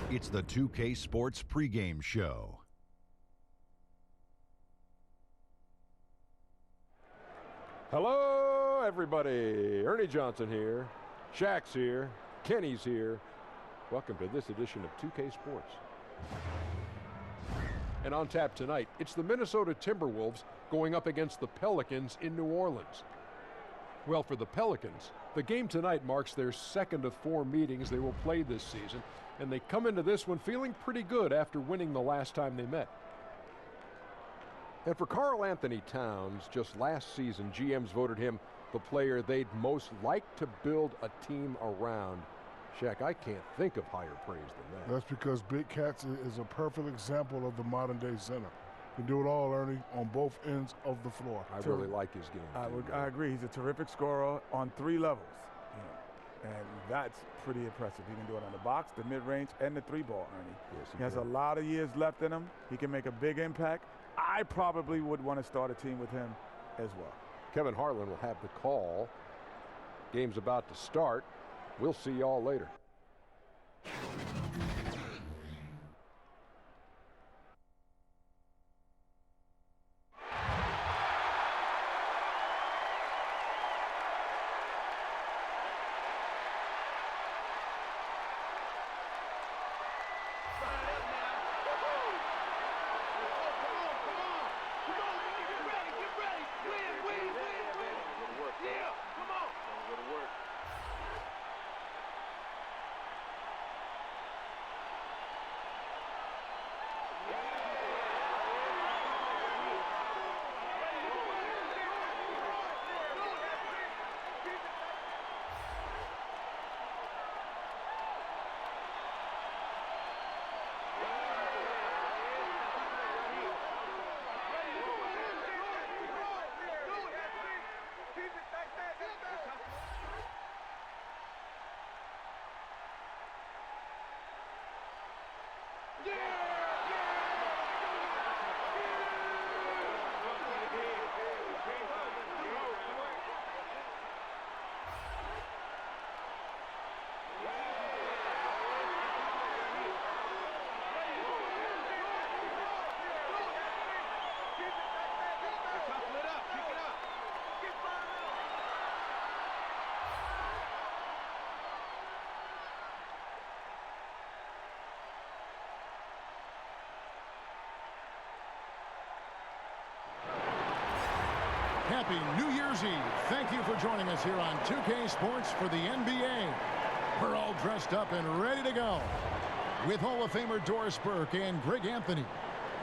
It's the 2K Sports pregame show. Hello, everybody. Ernie Johnson here. Shaq's here. Kenny's here. Welcome to this edition of 2K Sports. And on tap tonight, it's the Minnesota Timberwolves going up against the Pelicans in New Orleans. Well, for the Pelicans, the game tonight marks their second of 4 meetings they will play this season, and they come into this one feeling pretty good after winning the last time they met. And for Karl Anthony Towns, just last season, GMs voted him the player they'd most like to build a team around. Shaq, I can't think of higher praise than that. That's because Big Cats is a perfect example of the modern-day center. He can do it all, Ernie, on both ends of the floor. I really like his game. I agree. He's a terrific scorer on 3 levels. And that's pretty impressive. He can do it on the box, the mid-range, and the 3-ball, Ernie. Yes, he has a lot of years left in him. He can make a big impact. I probably would want to start a team with him as well. Kevin Harlan will have the call. Game's about to start. We'll see y'all later. Happy New Year's Eve. Thank you for joining us here on 2K Sports for the NBA. We're all dressed up and ready to go. With Hall of Famer Doris Burke and Greg Anthony,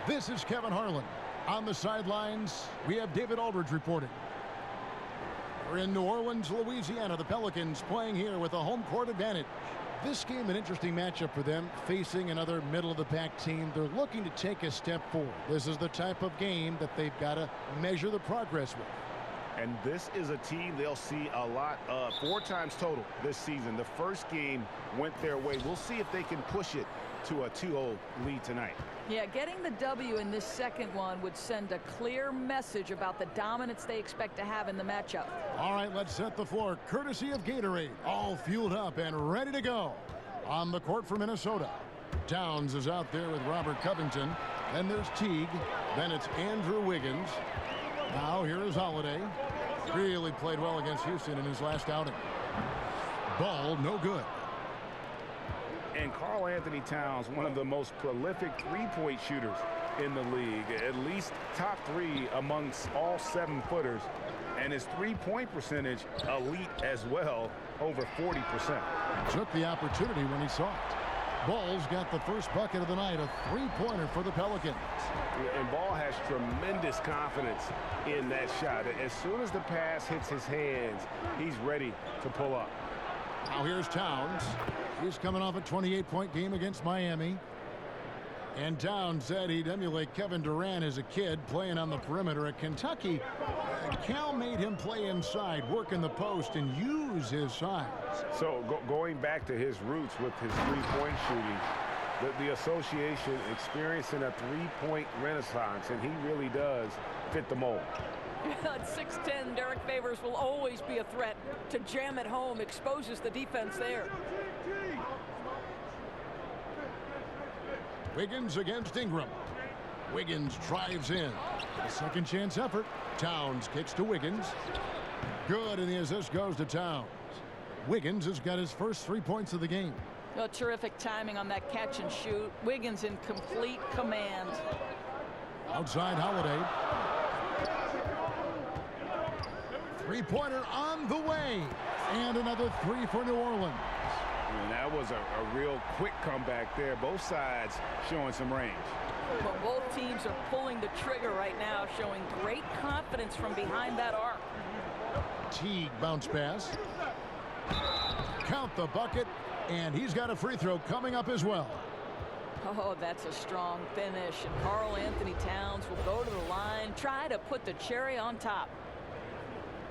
this is Kevin Harlan. On the sidelines, we have David Aldridge reporting. We're in New Orleans, Louisiana. The Pelicans playing here with a home court advantage. This game, an interesting matchup for them, facing another middle-of-the-pack team. They're looking to take a step forward. This is the type of game that they've got to measure the progress with. And this is a team they'll see a lot of 4 times total this season. The first game went their way. We'll see if they can push it to a 2-0 lead tonight. Yeah, getting the W in this second one would send a clear message about the dominance they expect to have in the matchup. All right, let's set the floor. Courtesy of Gatorade, all fueled up and ready to go. On the court for Minnesota, Towns is out there with Robert Covington. Then there's Teague. Then it's Andrew Wiggins. Now here is Holiday. Really played well against Houston in his last outing. Ball no good. And Karl Anthony Towns, one of the most prolific three-point shooters in the league, at least top 3 amongst all 7-footers, and his three-point percentage elite as well, over 40%. Took the opportunity when he saw it. Ball's got the first bucket of the night, a 3-pointer for the Pelicans. And Ball has tremendous confidence in that shot. As soon as the pass hits his hands, he's ready to pull up. Now here's Towns. He's coming off a 28-point game against Miami. And Towns said he'd emulate Kevin Durant as a kid playing on the perimeter at Kentucky. Cal made him play inside, work in the post, and use his size. So going back to his roots with his three-point shooting, the association experiencing a three-point renaissance, and he really does fit the mold. At 6'10", Derek Favors will always be a threat. To jam it home exposes the defense there. Wiggins against Ingram. Wiggins drives in. A second chance effort. Towns kicks to Wiggins. Good, and the assist goes to Towns. Wiggins has got his first 3 points of the game. Oh, terrific timing on that catch and shoot. Wiggins in complete command. Outside Holiday. Three-pointer on the way. And another three for New Orleans. And that was a real quick comeback there. Both sides showing some range. Well, both teams are pulling the trigger right now, showing great confidence from behind that arc. Teague bounce pass. Count the bucket, and he's got a free throw coming up as well. Oh, that's a strong finish. And Karl Anthony Towns will go to the line, try to put the cherry on top.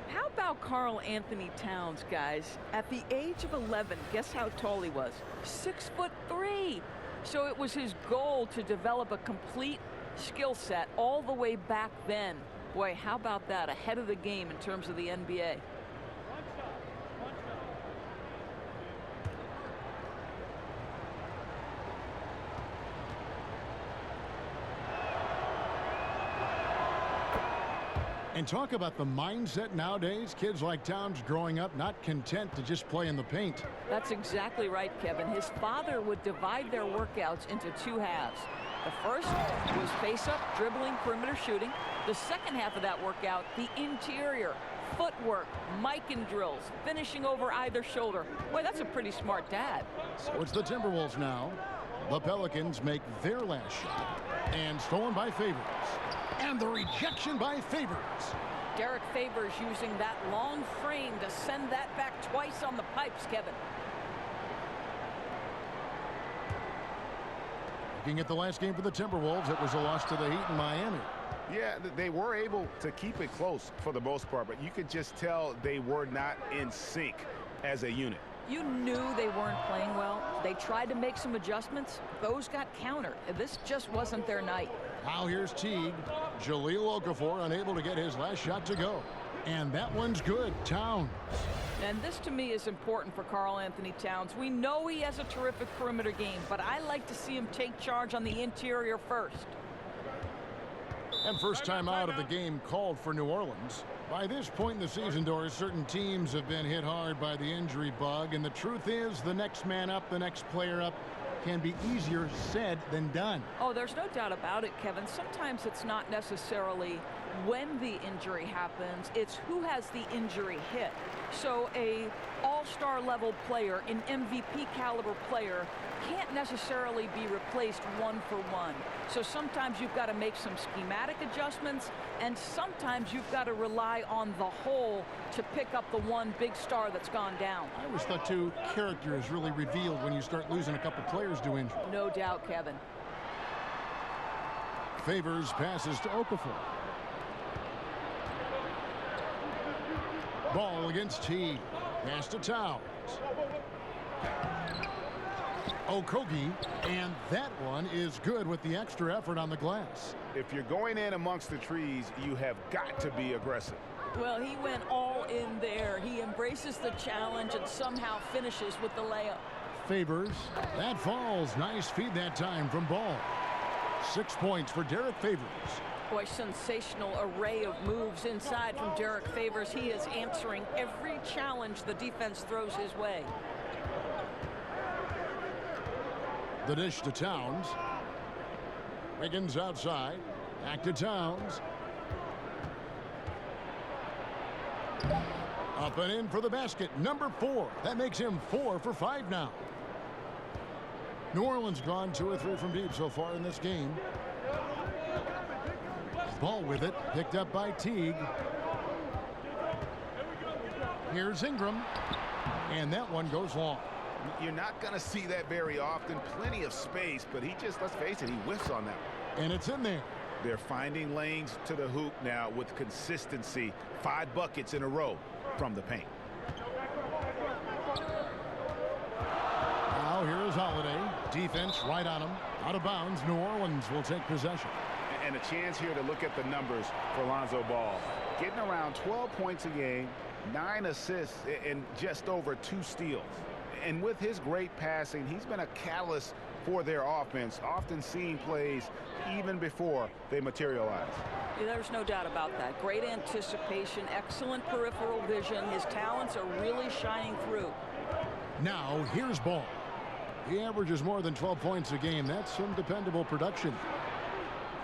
How about Karl Anthony Towns, guys? At the age of 11, guess how tall he was? 6'3". So it was his goal to develop a complete skill set all the way back then. Boy, how about that? Ahead of the game in terms of the NBA. And talk about the mindset nowadays. Kids like Towns growing up not content to just play in the paint. That's exactly right, Kevin. His father would divide their workouts into two halves. The first was face-up, dribbling, perimeter shooting. The second half of that workout, the interior, footwork, mic-and drills, finishing over either shoulder. Boy, that's a pretty smart dad. So it's the Timberwolves now. The Pelicans make their last shot. And stolen by Favors. And the rejection by Favors. Derek Favors using that long frame to send that back twice on the pipes, Kevin. Looking at the last game for the Timberwolves, it was a loss to the Heat in Miami. Yeah, they were able to keep it close for the most part, but you could just tell they were not in sync as a unit. You knew they weren't playing well. They tried to make some adjustments. Those got countered. This just wasn't their night. Now here's Teague. Jahlil Okafor unable to get his last shot to go. And that one's good. Towns. And this to me is important for Karl Anthony Towns. We know he has a terrific perimeter game, but I like to see him take charge on the interior first. And first time out of the game called for New Orleans. By this point in the season, Doris, certain teams have been hit hard by the injury bug. And the truth is, the next man up, the next player up, can be easier said than done. Oh, there's no doubt about it, Kevin. Sometimes it's not necessarily when the injury happens, it's who has the injury hit. So a all-star level player, an MVP caliber player, can't necessarily be replaced one for one. So sometimes you've got to make some schematic adjustments, and sometimes you've got to rely on the whole to pick up the one big star that's gone down. I always thought, too, character is really revealed when you start losing a couple players to injury. No doubt, Kevin. Favors passes to Okafor. Ball against Teague. Pass to Towns. Okogie, and that one is good with the extra effort on the glass. If you're going in amongst the trees, you have got to be aggressive. Well, he went all in there. He embraces the challenge and somehow finishes with the layup. Favors. That falls. Nice feed that time from Ball. 6 points for Derek Favors. Boy, sensational array of moves inside from Derek Favors. He is answering every challenge the defense throws his way. The dish to Towns. Wiggins outside. Back to Towns. Up and in for the basket. Number 4. That makes him 4 for 5 now. New Orleans gone 2 or 3 from deep so far in this game. Ball with it. Picked up by Teague. Here's Ingram. And that one goes long. You're not going to see that very often. Plenty of space, but he just, let's face it, he whiffs on that one. And it's in there. They're finding lanes to the hoop now with consistency. 5 buckets in a row from the paint. Now here is Holiday. Defense right on him. Out of bounds. New Orleans will take possession. And a chance here to look at the numbers for Lonzo Ball. Getting around 12 points a game, 9 assists, and just over 2 steals. And with his great passing, he's been a catalyst for their offense, often seeing plays even before they materialize. Yeah, there's no doubt about that. Great anticipation, excellent peripheral vision. His talents are really shining through. Now, here's Ball. He averages more than 12 points a game. That's some dependable production.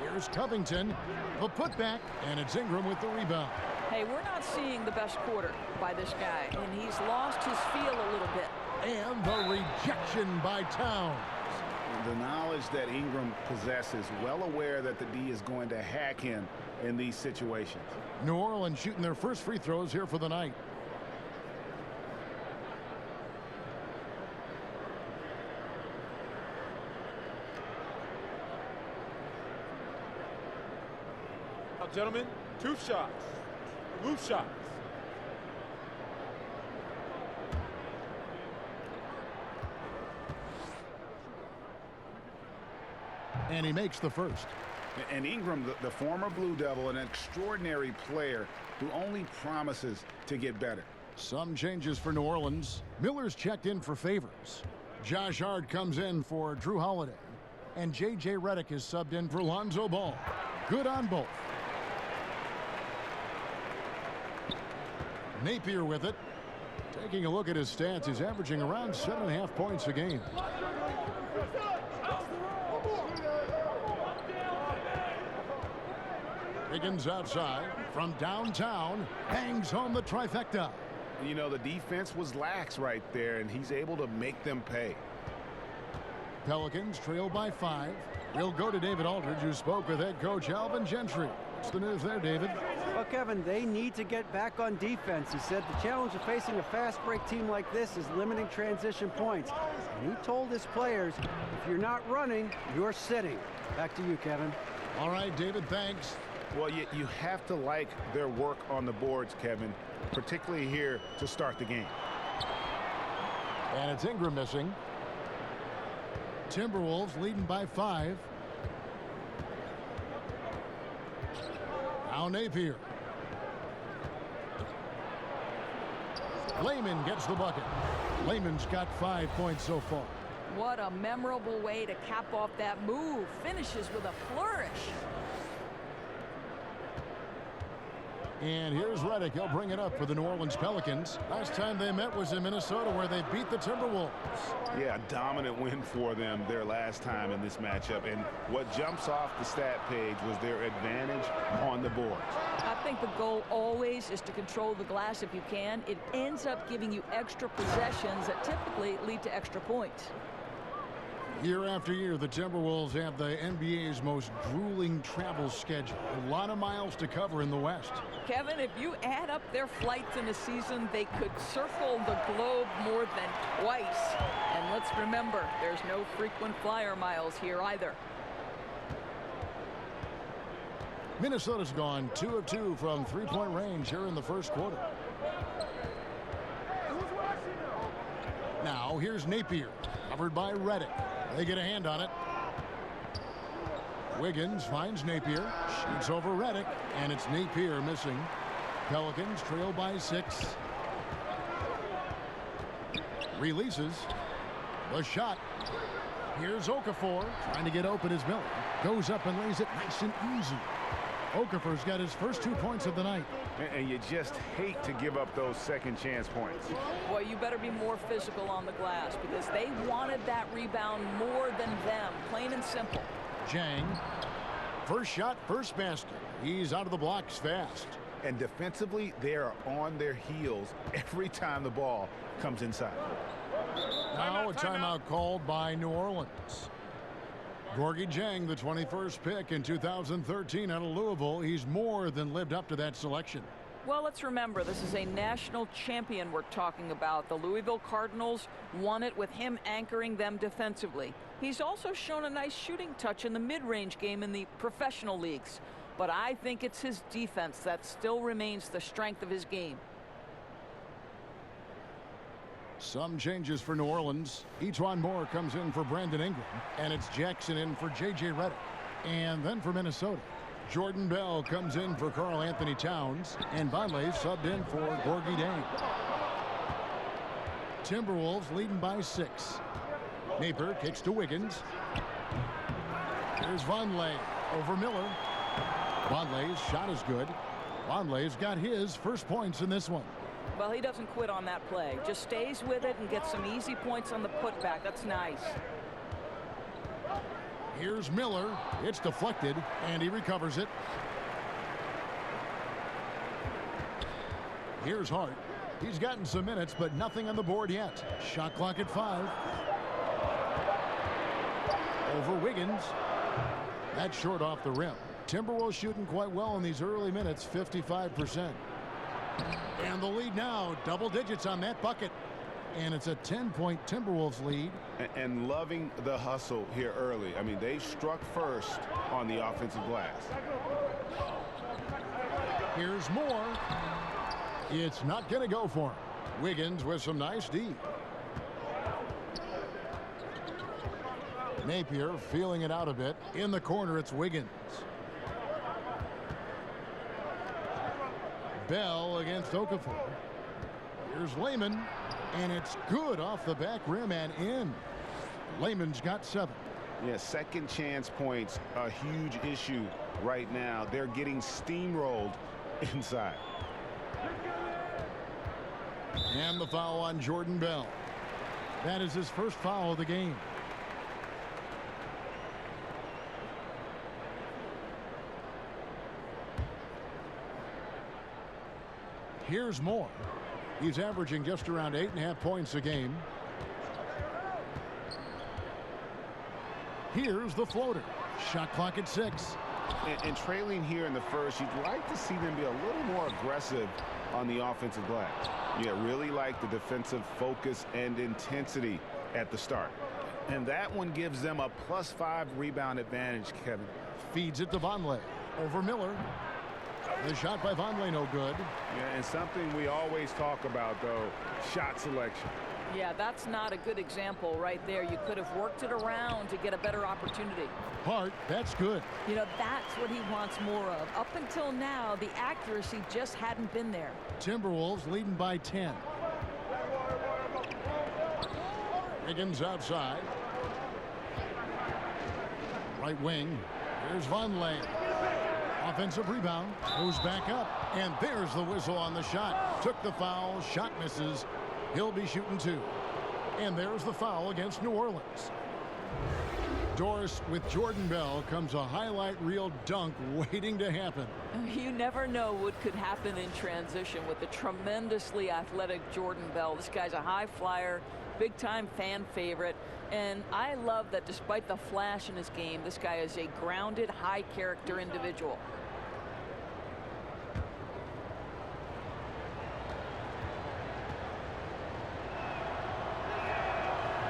Here's Covington, the putback, and it's Ingram with the rebound. Hey, we're not seeing the best quarter by this guy, and he's lost his feel a little bit. And the rejection by Towns. The knowledge that Ingram possesses, well aware that the D is going to hack him in these situations. New Orleans shooting their first free throws here for the night. Now, gentlemen, 2 shots. Move shots. And he makes the first. And Ingram, the former Blue Devil, an extraordinary player who only promises to get better. Some changes for New Orleans. Miller's checked in for Favors. Josh Hart comes in for Drew Holiday. And J.J. Redick is subbed in for Lonzo Ball. Good on both. Napier with it. Taking a look at his stats, he's averaging around 7.5 points a game. Higgins outside from downtown, hangs home the trifecta. You know, the defense was lax right there, and he's able to make them pay. Pelicans trail by 5. We'll go to David Aldridge, who spoke with head coach Alvin Gentry. What's the news there, David? Well, Kevin, they need to get back on defense. He said the challenge of facing a fast break team like this is limiting transition points. And he told his players, if you're not running, you're sitting. Back to you, Kevin. All right, David, thanks. Well, you have to like their work on the boards, Kevin, particularly here to start the game. And it's Ingram missing. Timberwolves leading by 5. Now Napier. Layman gets the bucket. Layman's got 5 points so far. What a memorable way to cap off that move. Finishes with a flourish. And here's Redick. He'll bring it up for the New Orleans Pelicans. Last time they met was in Minnesota, where they beat the Timberwolves. Yeah, a dominant win for them their last time in this matchup. And what jumps off the stat page was their advantage on the boards. I think the goal always is to control the glass if you can. It ends up giving you extra possessions that typically lead to extra points. Year after year, the Timberwolves have the NBA's most grueling travel schedule. A lot of miles to cover in the West. Kevin, if you add up their flights in a season, they could circle the globe more than twice. And let's remember, there's no frequent flyer miles here either. Minnesota's gone 2 of 2 from three-point range here in the first quarter. Now, here's Napier, covered by Redick. They get a hand on it. Wiggins finds Napier, shoots over Redick, and it's Napier missing. Pelicans trail by 6. Releases. The shot. Here's Okafor, trying to get open as Miller. Goes up and lays it nice and easy. Okafor's got his first 2 points of the night. And you just hate to give up those second chance points. Boy, you better be more physical on the glass because they wanted that rebound more than them, plain and simple. Jang. First shot, first basket. He's out of the blocks fast. And defensively, they are on their heels every time the ball comes inside. Now a timeout called by New Orleans. Gorgui Dieng, the 21st pick in 2013 out of Louisville. He's more than lived up to that selection. Well, let's remember, this is a national champion we're talking about. The Louisville Cardinals won it with him anchoring them defensively. He's also shown a nice shooting touch in the mid-range game in the professional leagues. But I think it's his defense that still remains the strength of his game. Some changes for New Orleans. Etuan Moore comes in for Brandon Ingram. And it's Jackson in for J.J. Redick. And then for Minnesota, Jordan Bell comes in for Karl Anthony Towns. And Vonleh subbed in for Gorgui Dieng. Timberwolves leading by 6. Napier kicks to Wiggins. Here's Vonleh over Miller. Vonleh's shot is good. Vonleh's got his first points in this one. Well, he doesn't quit on that play. Just stays with it and gets some easy points on the putback. That's nice. Here's Miller. It's deflected, and he recovers it. Here's Hart. He's gotten some minutes, but nothing on the board yet. Shot clock at 5. Over Wiggins. That's short off the rim. Timberwolves shooting quite well in these early minutes, 55%. And the lead now, double digits on that bucket. And it's a 10-point Timberwolves lead. And loving the hustle here early. I mean, they struck first on the offensive glass. Here's Moore. It's not going to go for him. Wiggins with some nice D. Napier feeling it out a bit. In the corner, it's Wiggins. Bell against Okafor. Here's Layman, and it's good off the back rim and in. Layman's got 7. Yeah, second chance points, a huge issue right now. They're getting steamrolled inside. And the foul on Jordan Bell. That is his first foul of the game. Here's Moore. He's averaging just around 8.5 points a game. Here's the floater. Shot clock at 6. And trailing here in the first, you'd like to see them be a little more aggressive on the offensive glass. You really like the defensive focus and intensity at the start. And that one gives them a +5 rebound advantage, Kevin. Feeds it to Vonleh. Over Miller. The shot by Vonleh no good. Yeah, and something we always talk about, though, shot selection. Yeah, that's not a good example right there. You could have worked it around to get a better opportunity. Hart, that's good. You know, that's what he wants more of. Up until now, the accuracy just hadn't been there. Timberwolves leading by 10. Higgins outside. Right wing. Here's Vonleh. Offensive rebound. Goes back up. And there's the whistle on the shot. Took the foul. Shot misses. He'll be shooting 2. And there's the foul against New Orleans. Doris, with Jordan Bell comes a highlight reel dunk waiting to happen. You never know what could happen in transition with the tremendously athletic Jordan Bell. This guy's a high flyer, big-time fan favorite. And I love that despite the flash in his game, this guy is a grounded, high-character individual.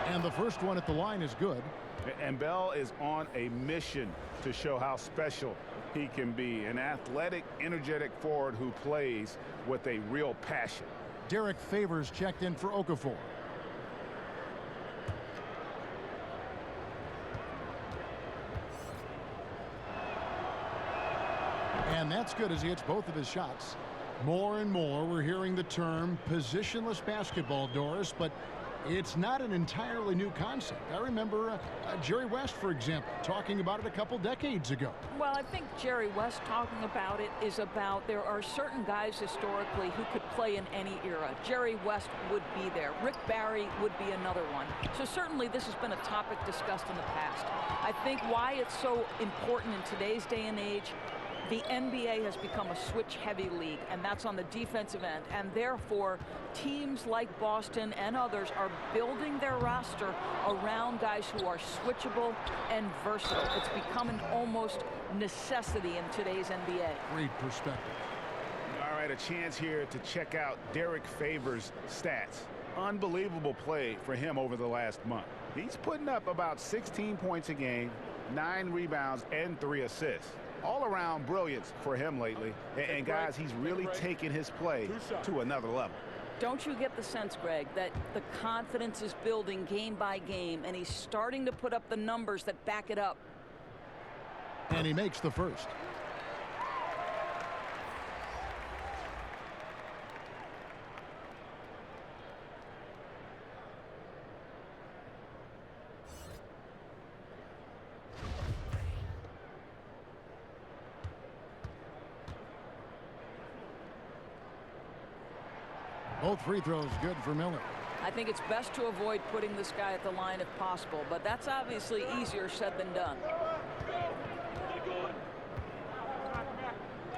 And the first one at the line is good. And Bell is on a mission to show how special he can be. An athletic, energetic forward who plays with a real passion. Derek Favors checked in for Okafor. And that's good as he hits both of his shots. More and more we're hearing the term positionless basketball, Doris, but it's not an entirely new concept. I remember Jerry West, for example, talking about it a couple decades ago. Well, I think Jerry West talking about it is about there are certain guys historically who could play in any era. Jerry West would be there. Rick Barry would be another one. So certainly this has been a topic discussed in the past. I think why it's so important in today's day and age, the NBA has become a switch-heavy league, and that's on the defensive end. And therefore, teams like Boston and others are building their roster around guys who are switchable and versatile. It's become an almost necessity in today's NBA. Great perspective. All right, a chance here to check out Derek Favors' stats. Unbelievable play for him over the last month. He's putting up about 16 points a game, 9 rebounds, and 3 assists. All-around brilliance for him lately. And guys, he's really taken his play to another level. Don't you get the sense, Greg, that the confidence is building game by game, and he's starting to put up the numbers that back it up? And he makes the first. Both free throws good for Miller. I think it's best to avoid putting this guy at the line if possible, but that's obviously easier said than done.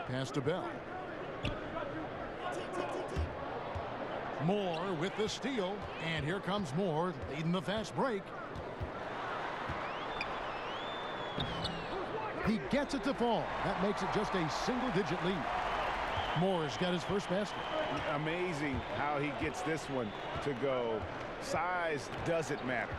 Pass to Bell. Moore with the steal, and here comes Moore leading the fast break. He gets it to fall. That makes it just a single-digit lead. Moore's got his first basket. Amazing how he gets this one to go. Size doesn't matter.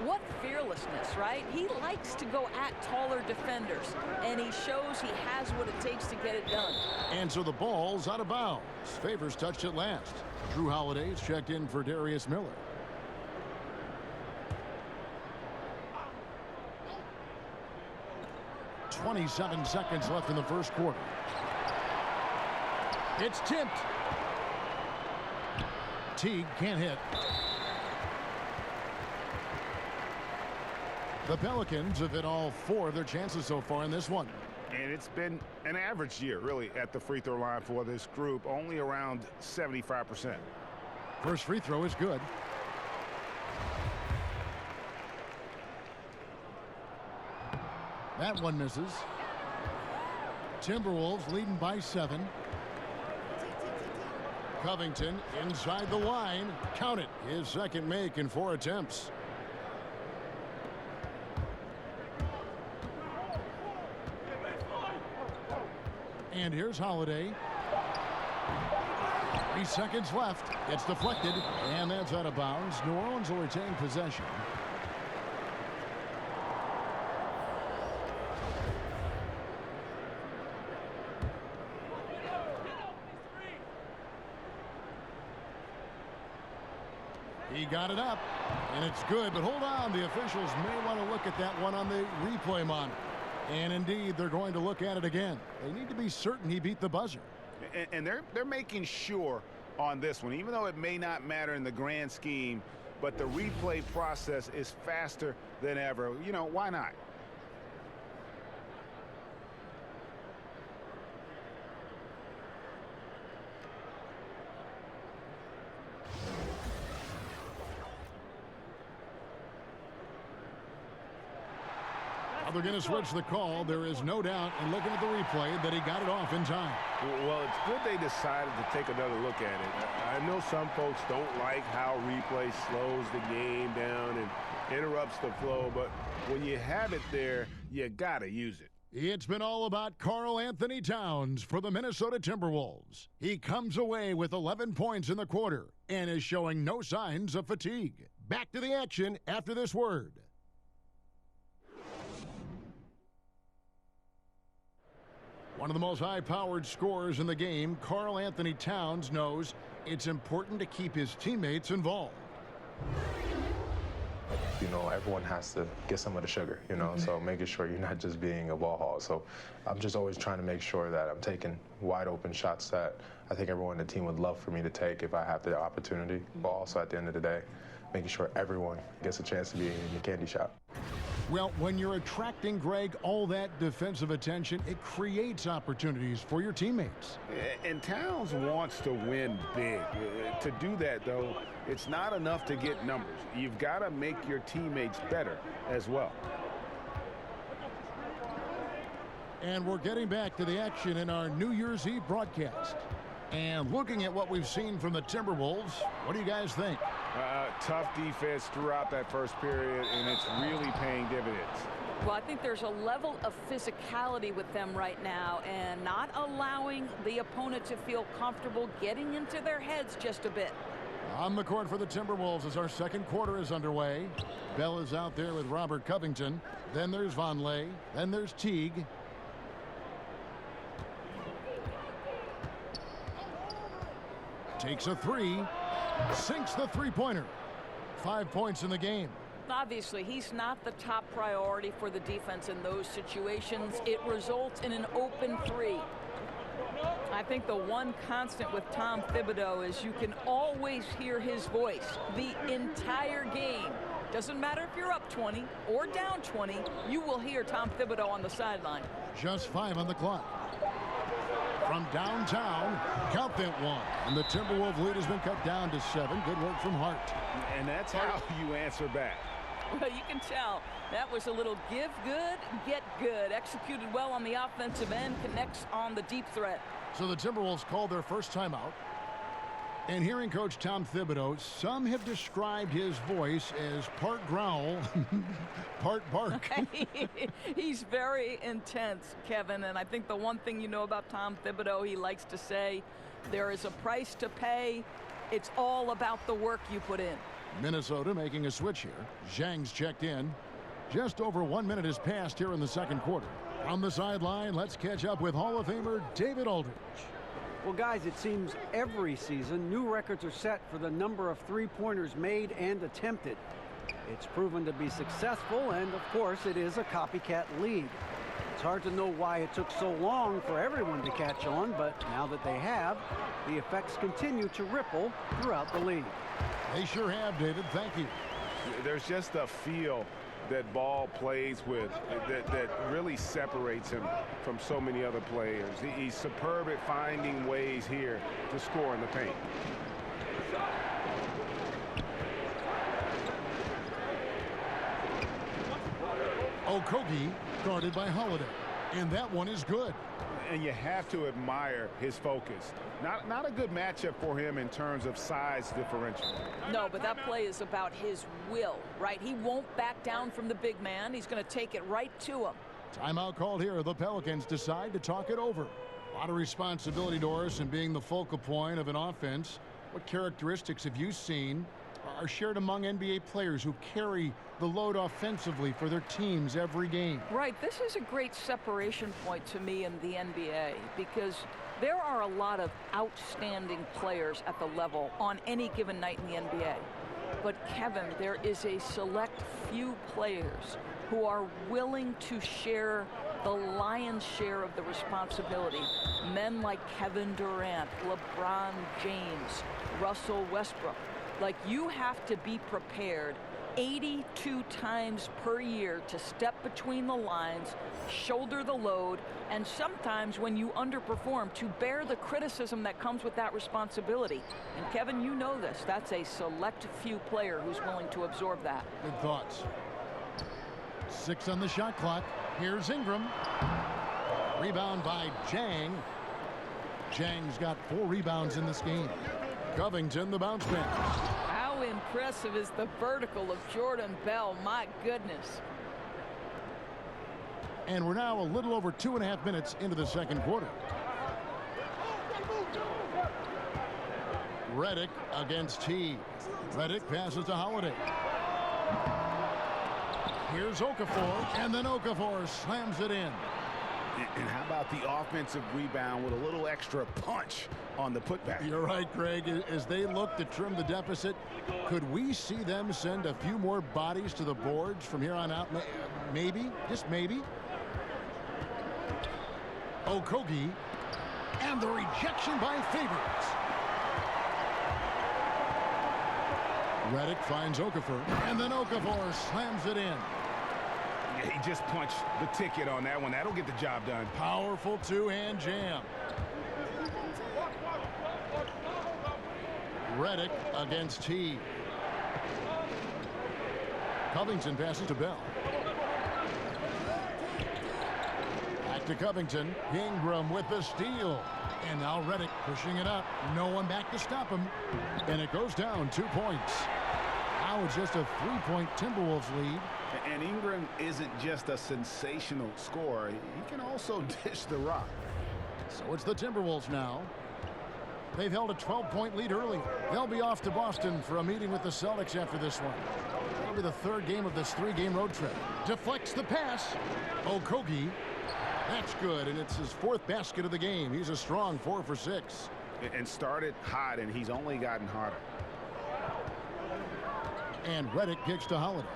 What fearlessness, right? He likes to go at taller defenders, and he shows he has what it takes to get it done. And so the ball's out of bounds. Favors touched it last. Drew Holiday's checked in for Darius Miller. .27 seconds left in the first quarter. It's tipped. Teague can't hit. The Pelicans have hit all 4 of their chances so far in this one. And it's been an average year, really, at the free throw line for this group, only around 75%. First free throw is good. That one misses. Timberwolves leading by 7. Covington inside the line. Count it. His second make in 4 attempts. And here's Holiday. 3 seconds left. It's deflected, and that's out of bounds. New Orleans will retain possession. He got it up, and it's good, but hold on. The officials may want to look at that one on the replay monitor. And indeed, they're going to look at it again. They need to be certain he beat the buzzer. And they're making sure on this one, even though it may not matter in the grand scheme, but the replay process is faster than ever. You know, why not? They're going to switch the call. There is no doubt in looking at the replay that he got it off in time. Well, it's good they decided to take another look at it. I know some folks don't like how replay slows the game down and interrupts the flow, but when you have it there, you got to use it. It's been all about Karl Anthony Towns for the Minnesota Timberwolves. He comes away with 11 points in the quarter and is showing no signs of fatigue. Back to the action after this word. One of the most high-powered scorers in the game, Karl Anthony Towns knows it's important to keep his teammates involved. You know, everyone has to get some of the sugar, you know, so making sure you're not just being a ball hog. So I'm just always trying to make sure that I'm taking wide open shots that I think everyone in the team would love for me to take if I have the opportunity. But also at the end of the day, making sure everyone gets a chance to be in the candy shop. Well, when you're attracting, Greg, all that defensive attention, it creates opportunities for your teammates. And Towns wants to win big. To do that, though, it's not enough to get numbers. You've got to make your teammates better as well. And we're getting back to the action in our New Year's Eve broadcast. And looking at what we've seen from the Timberwolves, what do you guys think? Tough defense throughout that first period, and it's really paying dividends. Well, I think there's a level of physicality with them right now and not allowing the opponent to feel comfortable getting into their heads just a bit. On the court for the Timberwolves as our second quarter is underway. Bell is out there with Robert Covington. Then there's Vonleh. Then there's Teague. Takes a three. Sinks the three-pointer. 5 points in the game. Obviously, he's not the top priority for the defense in those situations. It results in an open three. I think the one constant with Tom Thibodeau is you can always hear his voice the entire game. Doesn't matter if you're up 20 or down 20, you will hear Tom Thibodeau on the sideline. Just 5 on the clock. from downtown. Count that one. And the Timberwolves lead has been cut down to 7. Good work from Hart. And that's how you answer back. Well, you can tell that was a little give good, get good. Executed well on the offensive end, connects on the deep threat. So the Timberwolves called their first timeout. And hearing Coach Tom Thibodeau, some have described his voice as part growl, part bark. He's very intense, Kevin. And I think the one thing you know about Tom Thibodeau, he likes to say, there is a price to pay. It's all about the work you put in. Minnesota making a switch here. Zhang's checked in. Just over 1 minute has passed here in the second quarter. On the sideline, let's catch up with Hall of Famer David Aldridge. Well, guys, it seems every season new records are set for the number of three-pointers made and attempted. It's proven to be successful, and of course, it is a copycat league. It's hard to know why it took so long for everyone to catch on, but now that they have, the effects continue to ripple throughout the league. They sure have, David. Thank you. There's just a feel that Ball plays with that really separates him from so many other players. He's superb at finding ways here to score in the paint. Okogie guarded by Holiday, and that one is good. And you have to admire his focus. Not a good matchup for him in terms of size differential. No, but that play is about his will, right? He won't back down from the big man. He's going to take it right to him. Timeout called here. The Pelicans decide to talk it over. A lot of responsibility, Doris, in being the focal point of an offense. What characteristics have you seen are shared among NBA players who carry the load offensively for their teams every game? Right. This is a great separation point to me in the NBA because there are a lot of outstanding players at the level on any given night in the NBA. But, Kevin, there is a select few players who are willing to share the lion's share of the responsibility. Men like Kevin Durant, LeBron James, Russell Westbrook. Like, you have to be prepared 82 times per year to step between the lines, shoulder the load, and sometimes when you underperform, to bear the criticism that comes with that responsibility. And Kevin, you know this. That's a select few player who's willing to absorb that. Good thoughts. 6 on the shot clock. Here's Ingram. Rebound by Zhang. Zhang's got 4 rebounds in this game. Covington, the bounce pass. How impressive is the vertical of Jordan Bell? My goodness. And we're now a little over 2.5 minutes into the second quarter. Redick against T. Redick passes to Holiday. Here's Okafor, and then Okafor slams it in. And how about the offensive rebound with a little extra punch on the putback? You're right, Greg. As they look to trim the deficit, could we see them send a few more bodies to the boards from here on out? Maybe, just maybe. Okogie, and the rejection by Favors. Redick finds Okafor, and then Okafor slams it in. He just punched the ticket on that one. That'll get the job done. Powerful two-hand jam. Redick against T. Covington passes to Bell. Back to Covington. Ingram with the steal. And now Redick pushing it up. No one back to stop him. And it goes down 2 points. Now it's just a 3-point Timberwolves lead. And Ingram isn't just a sensational scorer. He can also dish the rock. So it's the Timberwolves now. They've held a 12-point lead early. They'll be off to Boston for a meeting with the Celtics after this one. That'll be the 3rd game of this 3-game road trip. Deflects the pass. Okogie. That's good, and it's his 4th basket of the game. He's a strong 4 for 6. And started hot, and he's only gotten hotter. And Redick kicks to Holiday.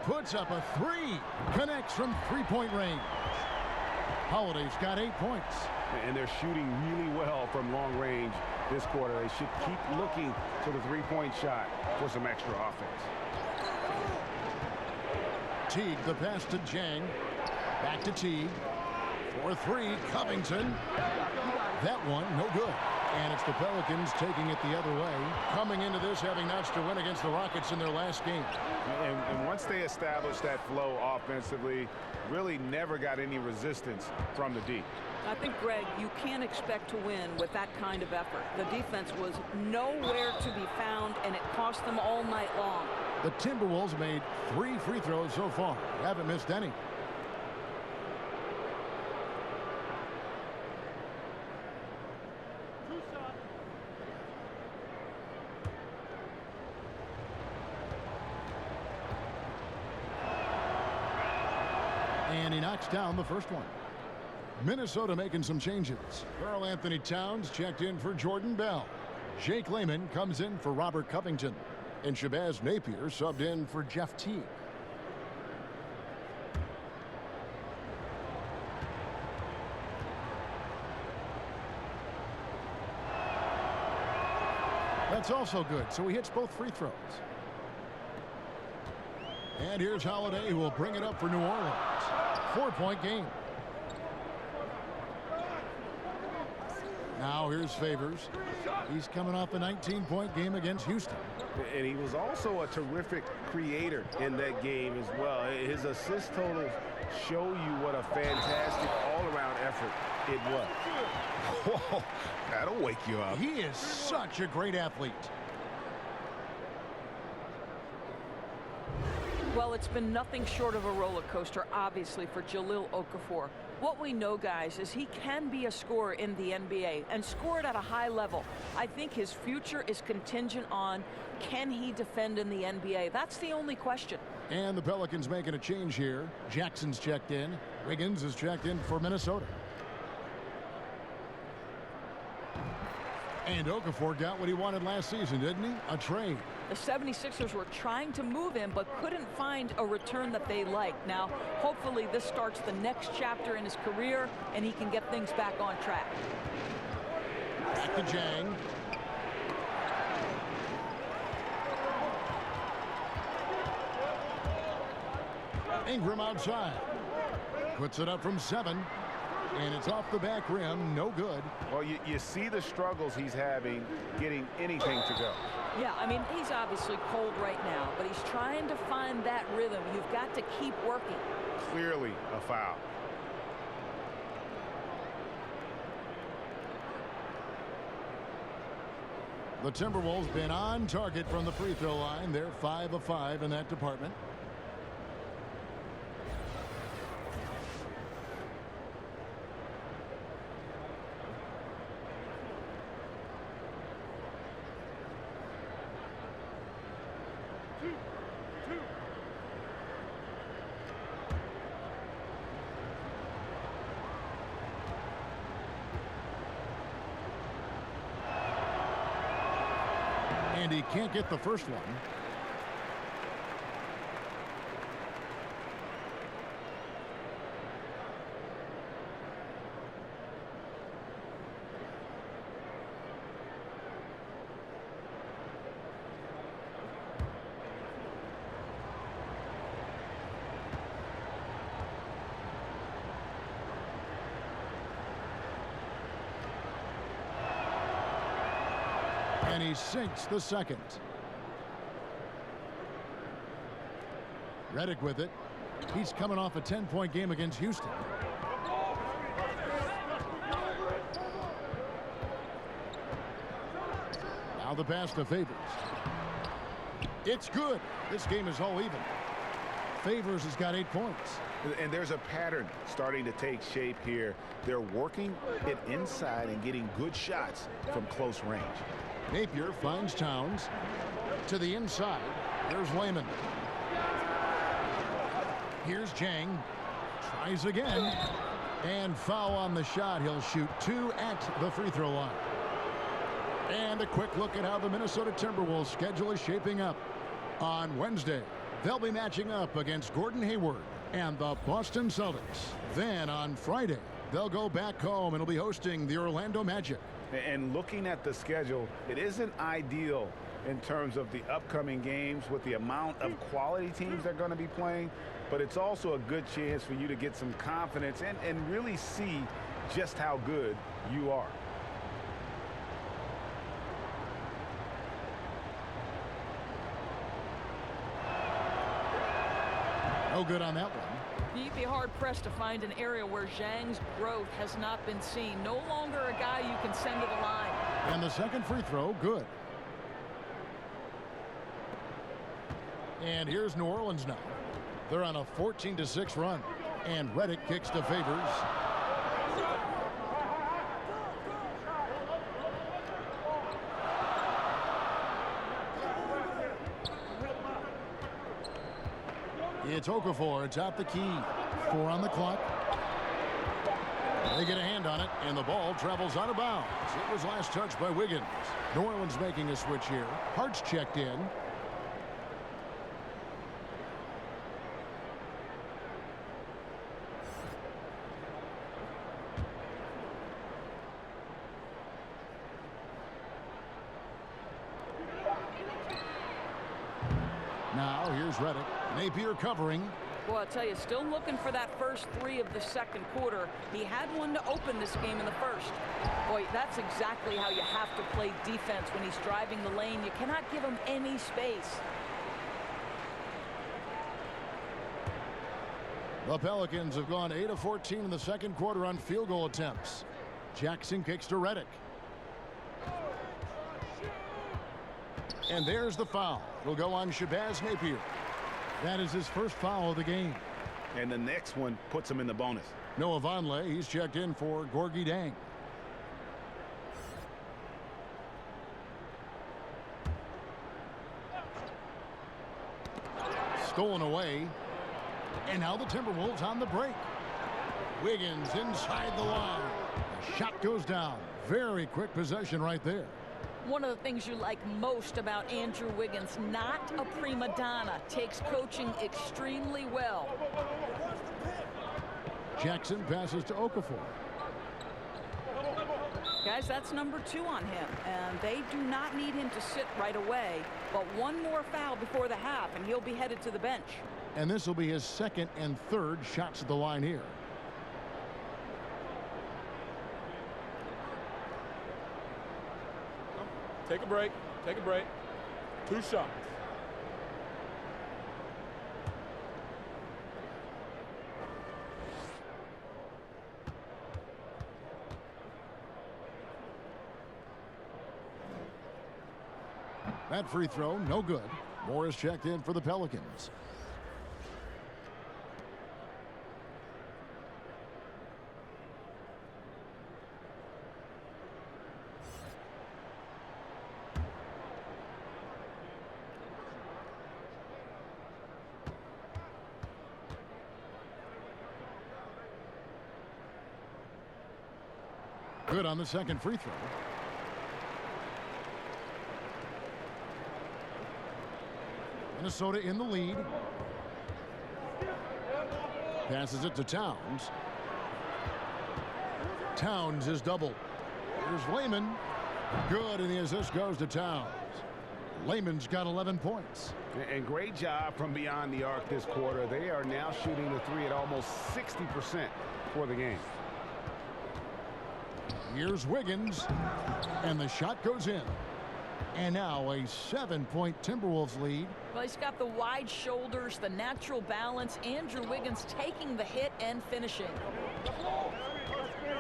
Puts up a 3. Connects from 3-point range. Holiday's got 8 points. And they're shooting really well from long range this quarter. They should keep looking to the 3-point shot for some extra offense. Teague, the pass to Zhang. Back to Teague. For three, Covington. That one, no good. And it's the Pelicans taking it the other way, coming into this having notched a win against the Rockets in their last game. And once they established that flow offensively, really never got any resistance from the D. I think, Greg, you can't expect to win with that kind of effort. The defense was nowhere to be found, and it cost them all night long. The Timberwolves made 3 free throws so far. Haven't missed any. And he knocks down the first one. Minnesota making some changes. Karl Anthony Towns checked in for Jordan Bell. Jake Layman comes in for Robert Covington. And Shabazz Napier subbed in for Jeff Teague. That's also good, so he hits both free throws. And here's Holiday, who will bring it up for New Orleans. 4-point game. Now here's Favors. He's coming off a 19-point game against Houston. And he was also a terrific creator in that game as well. His assist totals show you what a fantastic all-around effort it was. Whoa, that'll wake you up. He is such a great athlete. Well, it's been nothing short of a roller coaster, obviously, for Jahlil Okafor. What we know, guys, is he can be a scorer in the NBA and score it at a high level. I think his future is contingent on, can he defend in the NBA? That's the only question. And the Pelicans making a change here. Jackson's checked in. Wiggins is checked in for Minnesota. And Okafor got what he wanted last season, didn't he? A trade. The 76ers were trying to move him, but couldn't find a return that they liked. Now, hopefully this starts the next chapter in his career, and he can get things back on track. Back to Jang. Ingram outside. Puts it up from 7. And it's off the back rim, no good. Well, you see the struggles he's having getting anything to go. Yeah, I mean, he's obviously cold right now, but he's trying to find that rhythm. You've got to keep working. Clearly a foul. The Timberwolves been on target from the free throw line. They're 5 of 5 in that department. And he can't get the first one. And he sinks the second. Redick with it. He's coming off a 10-point game against Houston. Now the pass to Favors. It's good. This game is all even. Favors has got 8 points. And there's a pattern starting to take shape here. They're working it inside and getting good shots from close range. Napier finds Towns to the inside. Here's Layman. Here's Jang. Tries again. And foul on the shot. He'll shoot 2 at the free throw line. And a quick look at how the Minnesota Timberwolves schedule is shaping up. On Wednesday, they'll be matching up against Gordon Hayward and the Boston Celtics. Then on Friday, they'll go back home and will be hosting the Orlando Magic. And looking at the schedule, it isn't ideal in terms of the upcoming games with the amount of quality teams they're going to be playing. but it's also a good chance for you to get some confidence and really see just how good you are. No good on that one. You'd be hard-pressed to find an area where Zhang's growth has not been seen. No longer a guy you can send to the line. And the second free throw, good. And here's New Orleans now. They're on a 14-6 run. And Redick kicks to Favors. It's Okafor atop the key. 4 on the clock. They get a hand on it, and the ball travels out of bounds. It was last touched by Wiggins. New Orleans making a switch here. Hart's checked in. Now here's Redick. Napier covering. Well, I'll tell you, still looking for that first 3 of the second quarter. He had one to open this game in the first. Boy, that's exactly how you have to play defense when he's driving the lane. You cannot give him any space. The Pelicans have gone 8 of 14 in the second quarter on field goal attempts. Jackson kicks to Redick. And there's the foul. It'll go on Shabazz Napier. That is his first foul of the game. And the next one puts him in the bonus. Noah Vonleh, he's checked in for Gorgui Dieng. Stolen away. And now the Timberwolves on the break. Wiggins inside the line. The shot goes down. Very quick possession right there. One of the things you like most about Andrew Wiggins, not a prima donna, takes coaching extremely well. Jackson passes to Okafor. Guys, that's number 2 on him, and they do not need him to sit right away, but one more foul before the half, and he'll be headed to the bench. And this will be his second and third shots at the line here. Take a break. Take a break. 2 shots. That free throw, no good. Morris checked in for the Pelicans. Good on the second free throw. Minnesota in the lead. Passes it to Towns. Towns is doubled. Here's Layman. Good, and the assist goes to Towns. Layman's got 11 points. And great job from beyond the arc this quarter. They are now shooting the 3 at almost 60% for the game. Here's Wiggins, and the shot goes in. And now a 7-point Timberwolves lead. Well, he's got the wide shoulders, the natural balance. Andrew Wiggins taking the hit and finishing.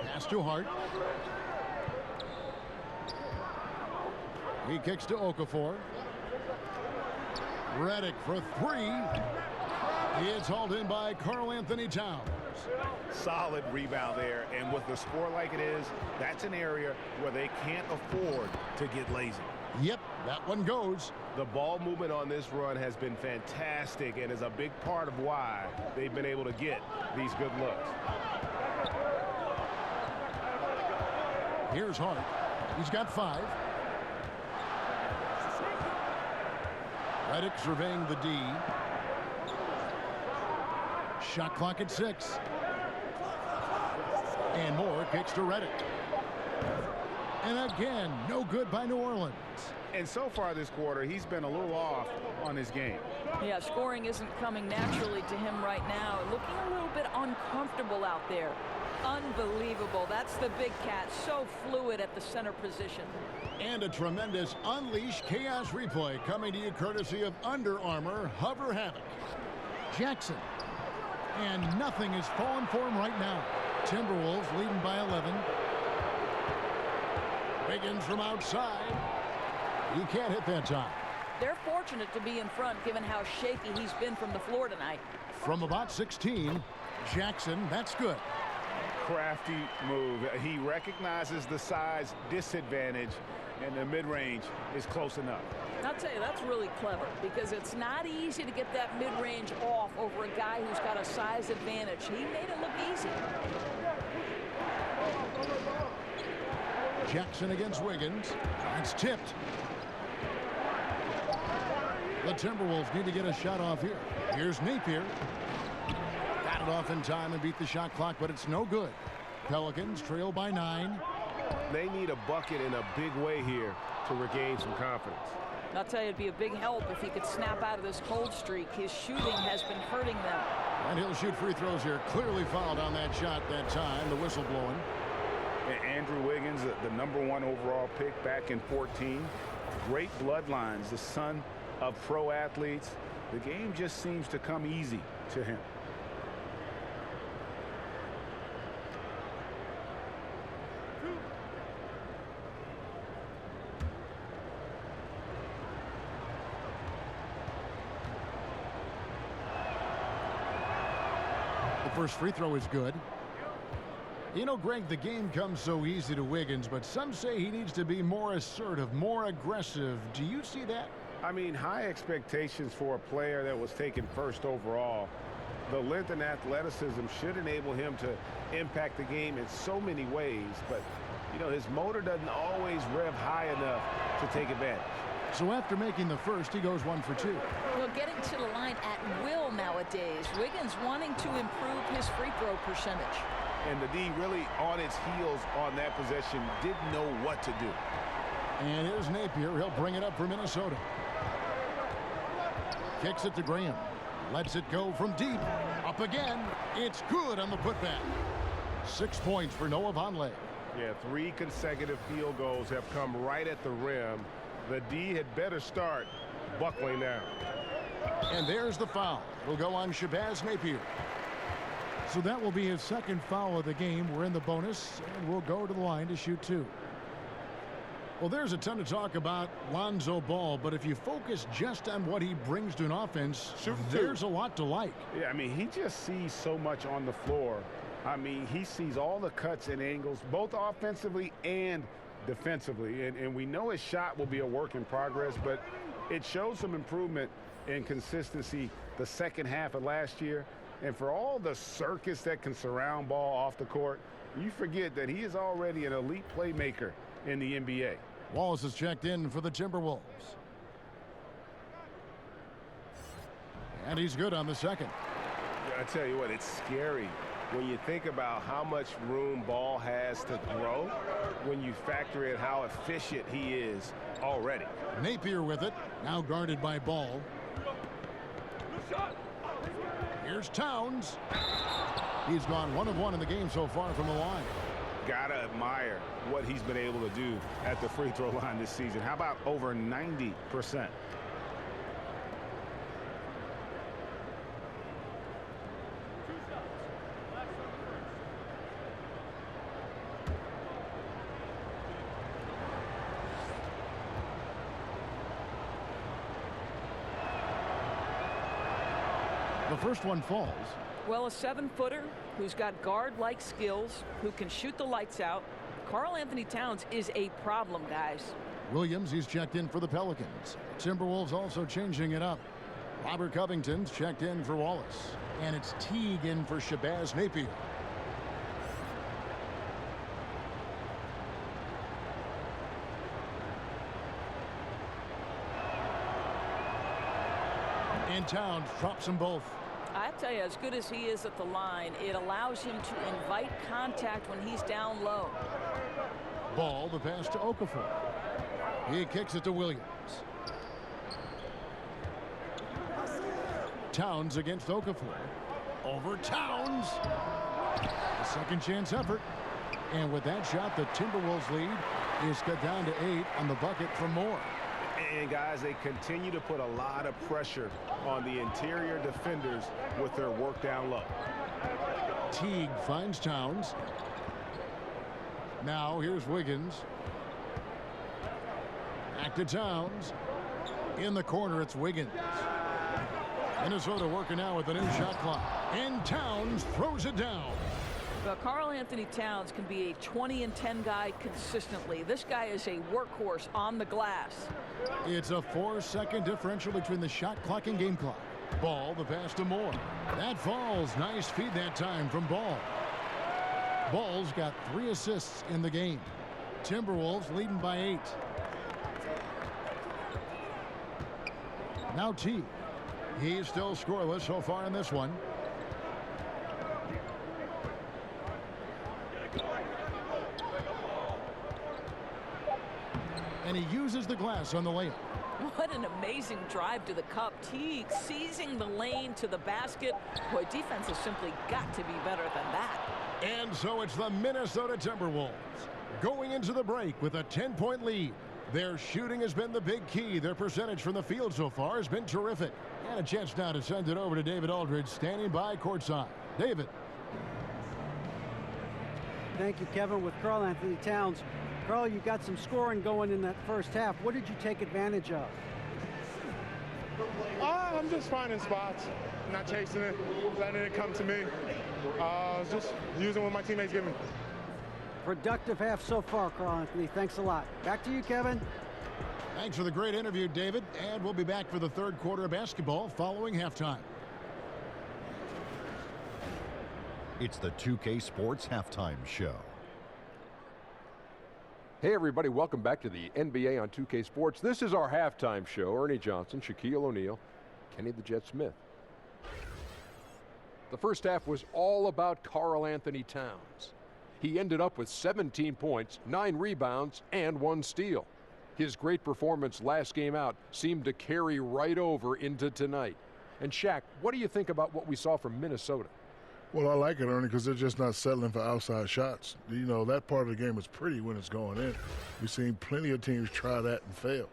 Pass to Hart. He kicks to Okafor. Redick for 3. It's hauled in by Karl-Anthony Towns. Solid rebound there, and with the score like it is, that's an area where they can't afford to get lazy. Yep, that one goes. The ball movement on this run has been fantastic and is a big part of why they've been able to get these good looks. Here's Hart. He's got 5. Redick surveying the D. Shot clock at 6. And Moore kicks to Redick. And again, no good by New Orleans. And so far this quarter, he's been a little off on his game. Yeah, scoring isn't coming naturally to him right now. Looking a little bit uncomfortable out there. Unbelievable. That's the big cat. So fluid at the center position. And a tremendous Unleash Chaos replay coming to you courtesy of Under Armour Hover Havoc. Jackson. And nothing is falling for him right now. Timberwolves leading by 11. Wiggins from outside. He can't hit that time. They're fortunate to be in front given how shaky he's been from the floor tonight. From about 16, Jackson, that's good. Crafty move. He recognizes the size disadvantage, and the mid-range is close enough. I'll tell you, that's really clever because it's not easy to get that mid-range off over a guy who's got a size advantage. He made it look easy. Jackson against Wiggins. That's tipped. The Timberwolves need to get a shot off here. Here's Napier. Got it off in time and beat the shot clock, but it's no good. Pelicans trail by 9. They need a bucket in a big way here to regain some confidence. I'll tell you, it'd be a big help if he could snap out of this cold streak. His shooting has been hurting them. And he'll shoot free throws here. Clearly fouled on that shot that time. The whistle blowing. And Andrew Wiggins, the #1 overall pick back in 14. Great bloodlines, the son of pro athletes. The game just seems to come easy to him. The first free throw is good. You know, Greg, the game comes so easy to Wiggins, but some say he needs to be more assertive, more aggressive. Do you see that? I mean, high expectations for a player that was taken first overall. The length and athleticism should enable him to impact the game in so many ways, but, you know, his motor doesn't always rev high enough to take advantage. So after making the first, he goes 1 for 2. Well, getting to the line at will nowadays. Wiggins wanting to improve his free throw percentage. And the D really on its heels on that possession, didn't know what to do. And here's Napier. He'll bring it up for Minnesota. Kicks it to Graham. Lets it go from deep. Up again. It's good on the putback. 6 points for Noah Vonleh. Yeah, 3 consecutive field goals have come right at the rim. The D had better start buckling down. And there's the foul. Will go on Shabazz Napier. So that will be his second foul of the game. We're in the bonus, and we'll go to the line to shoot 2. Well, there's a ton to talk about Lonzo Ball, but if you focus just on what he brings to an offense, there's a lot to like. Yeah, I mean, he just sees so much on the floor. I mean, he sees all the cuts and angles, both offensively and defensively. And we know his shot will be a work in progress, but it shows some improvement in consistency the second half of last year. And for all the circus that can surround Ball off the court, you forget that he is already an elite playmaker in the NBA. Wallace is checked in for the Timberwolves. And he's good on the second. I tell you what, it's scary when you think about how much room Ball has to grow when you factor in how efficient he is already. Napier with it, now guarded by Ball. Here's Towns. He's gone 1 of 1 in the game so far from the line. Gotta admire what he's been able to do at the free throw line this season. How about over 90%? The first one falls. Well, a 7-footer who's got guard-like skills, who can shoot the lights out. Karl Anthony Towns is a problem, guys. Williams, he's checked in for the Pelicans. Timberwolves also changing it up. Robert Covington's checked in for Wallace. And it's Teague in for Shabazz Napier. And Towns drops them both. I tell you, as good as he is at the line, it allows him to invite contact when he's down low. Ball, the pass to Okafor. He kicks it to Williams. Towns against Okafor. Over Towns. A second chance effort. And with that shot, the Timberwolves lead is cut down to 8 on the bucket for Moore. And guys, they continue to put a lot of pressure on the interior defenders with their work down low. Teague finds Towns. Now here's Wiggins. Back to Towns. In the corner, it's Wiggins. Minnesota working now with the new shot clock. And Towns throws it down. Well, Karl Anthony Towns can be a 20-10 guy consistently. This guy is a workhorse on the glass. It's a 4-second differential between the shot clock and game clock. Ball, the pass to Moore. That falls. Nice feed that time from Ball. Ball's got 3 assists in the game. Timberwolves leading by 8. Now Teague. He's still scoreless so far in this one. And he uses the glass on the layup. What an amazing drive to the cup. Teague seizing the lane to the basket. Boy, defense has simply got to be better than that. And so it's the Minnesota Timberwolves going into the break with a 10-point lead. Their shooting has been the big key. Their percentage from the field so far has been terrific. And a chance now to send it over to David Aldridge, standing by courtside. David. Thank you, Kevin. With Karl Anthony Towns. Karl, you got some scoring going in that first half. What did you take advantage of? I'm just finding spots, not chasing it, letting it come to me. Just using what my teammates give me. Productive half so far, Karl Anthony. Thanks a lot. Back to you, Kevin. Thanks for the great interview, David. And we'll be back for the third quarter of basketball following halftime. It's the 2K Sports Halftime Show. Hey everybody, welcome back to the NBA on 2K Sports. This is our halftime show. Ernie Johnson, Shaquille O'Neal, Kenny the Jet Smith. The first half was all about Karl Anthony Towns. He ended up with 17 points, 9 rebounds, and 1 steal. His great performance last game out seemed to carry right over into tonight. And Shaq, what do you think about what we saw from Minnesota? Well, I like it, Ernie, because they're just not settling for outside shots. You know, that part of the game is pretty when it's going in. We've seen plenty of teams try that and fail.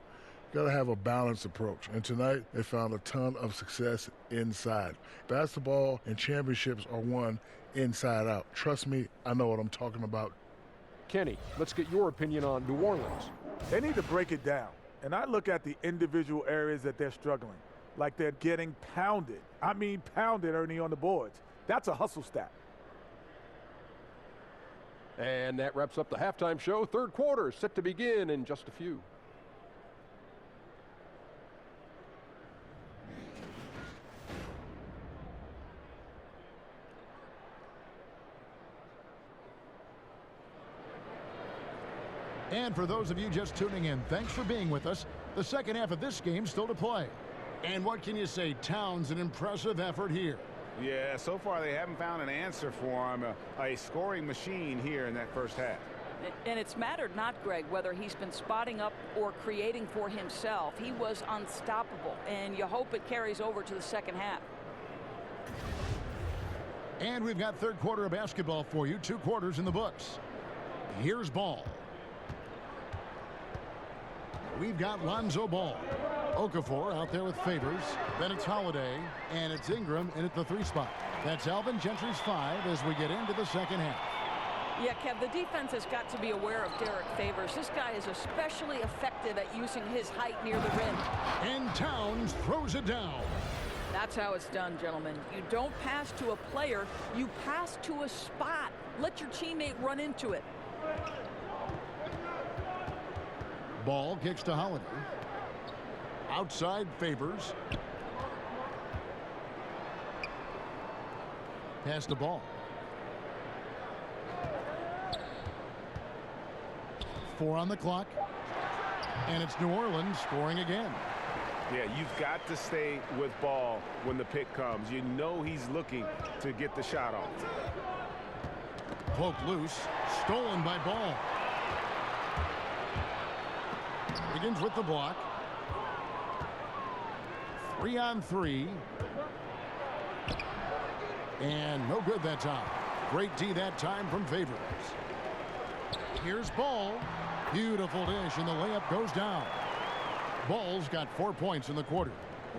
You got to have a balanced approach. And tonight, they found a ton of success inside. Basketball and championships are won inside out. Trust me, I know what I'm talking about. Kenny, let's get your opinion on New Orleans. They need to break it down. And I look at the individual areas that they're struggling. Like they're getting pounded. I mean pounded, Ernie, on the boards. That's a hustle stat. And that wraps up the halftime show. Third quarter set to begin in just a few. And for those of you just tuning in, thanks for being with us. The second half of this game still to play. And what can you say? Towns, an impressive effort here. Yeah, so far they haven't found an answer for him, a scoring machine here in that first half. And it's mattered not, Greg, whether he's been spotting up or creating for himself. He was unstoppable, and you hope it carries over to the second half. And we've got third quarter of basketball for you, 2 quarters in the books. Here's Ball. We've got Lonzo Ball. Okafor out there with Favors. Then it's Holiday, and it's Ingram in at the 3 spot. That's Alvin Gentry's 5 as we get into the second half. Yeah, Kev, the defense has got to be aware of Derek Favors. This guy is especially effective at using his height near the rim. And Towns throws it down. That's how it's done, gentlemen. You don't pass to a player, you pass to a spot. Let your teammate run into it. Ball kicks to Holiday. Outside Favors. Pass the ball. 4 on the clock. And it's New Orleans scoring again. Yeah, you've got to stay with Ball when the pick comes. You know he's looking to get the shot off. Poke loose. Stolen by Ball. Wiggins with the block. 3-on-3. And no good that time. Great D that time from Favors. Here's Ball. Beautiful dish, and the layup goes down. Ball's got 4 points in the quarter.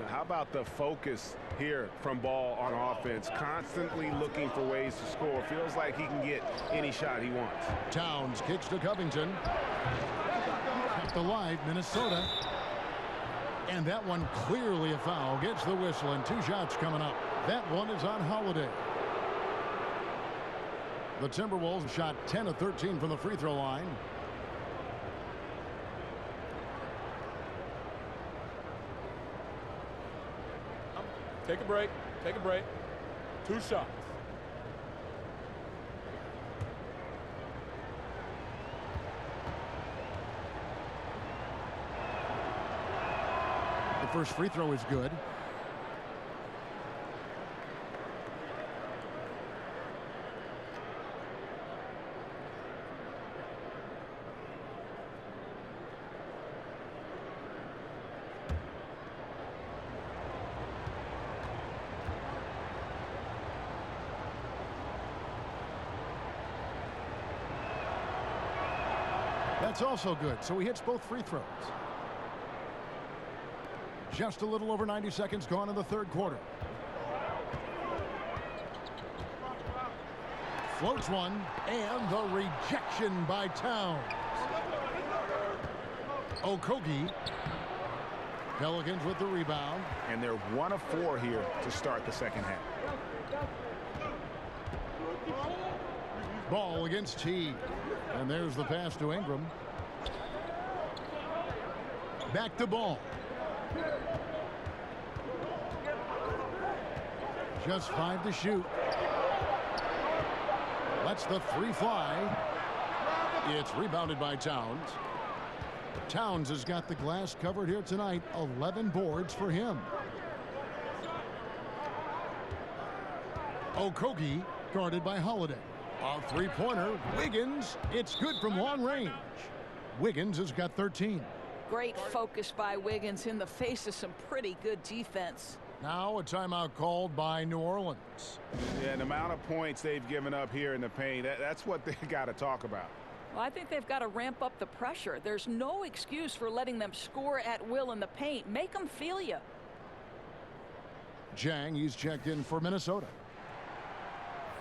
How about the focus here from Ball on offense? Constantly looking for ways to score. Feels like he can get any shot he wants. Towns kicks to Covington. Kept alive, Minnesota. And that one clearly a foul. Gets the whistle, and 2 shots coming up. That one is on Holiday. The Timberwolves shot 10 of 13 from the free throw line. Take a break. Take a break. 2 shots. The first free throw is good. That's also good, so he hits both free throws. Just a little over 90 seconds gone in the third quarter. Floats one, and the rejection by Towns. Okogie. Pelicans with the rebound. And they're 1 of 4 here to start the second half. Ball against Teague. And there's the pass to Ingram. Back to Ball. Just 5 to shoot. Lets the 3 fly. It's rebounded by Towns. Towns has got the glass covered here tonight. 11 boards for him. Okogie guarded by Holiday. A 3-pointer. Wiggins. It's good from long range. Wiggins has got 13. Great focus by Wiggins in the face of some pretty good defense. Now a timeout called by New Orleans. Yeah, and the amount of points they've given up here in the paint, that's what they got to talk about. Well, I think they've got to ramp up the pressure. There's no excuse for letting them score at will in the paint. Make them feel you. Jang, he's checked in for Minnesota.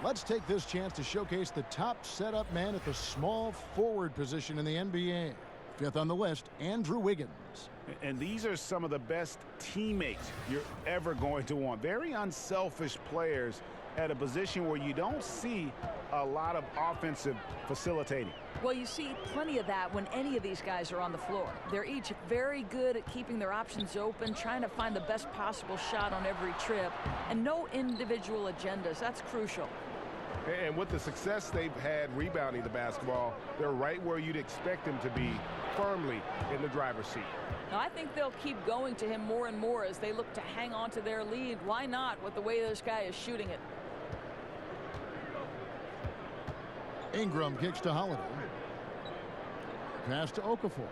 Let's take this chance to showcase the top setup man at the small forward position in the NBA. 5th on the list, Andrew Wiggins. And these are some of the best teammates you're ever going to want. Very unselfish players at a position where you don't see a lot of offensive facilitating. Well, you see plenty of that when any of these guys are on the floor. They're each very good at keeping their options open, trying to find the best possible shot on every trip, and no individual agendas. That's crucial. And with the success they've had rebounding the basketball, they're right where you'd expect them to be, firmly in the driver's seat. Now, I think they'll keep going to him more and more as they look to hang on to their lead. Why not with the way this guy is shooting it? Ingram kicks to Holiday. Pass to Okafor.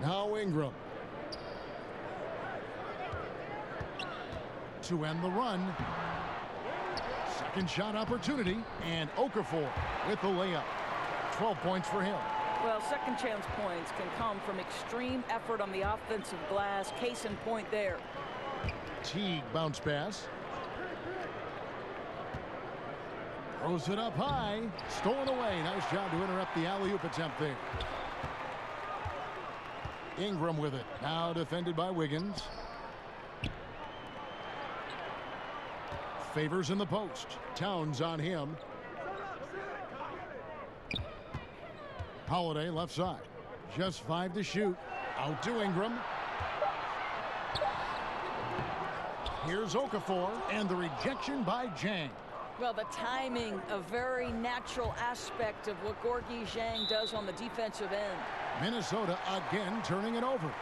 Now Ingram. To end the run. Second shot opportunity, and Okafor with the layup. 12 points for him. Well, second chance points can come from extreme effort on the offensive glass. Case in point there. Teague bounce pass. Throws it up high. Stolen away. Nice job to interrupt the alley-oop attempt there. Ingram with it. Now defended by Wiggins. Favors in the post. Towns on him. Holiday left side. Just 5 to shoot. Out to Ingram. Here's Okafor, and the rejection by Jang. Well, the timing, a very natural aspect of what Gorgui Dieng does on the defensive end. Minnesota again turning it over.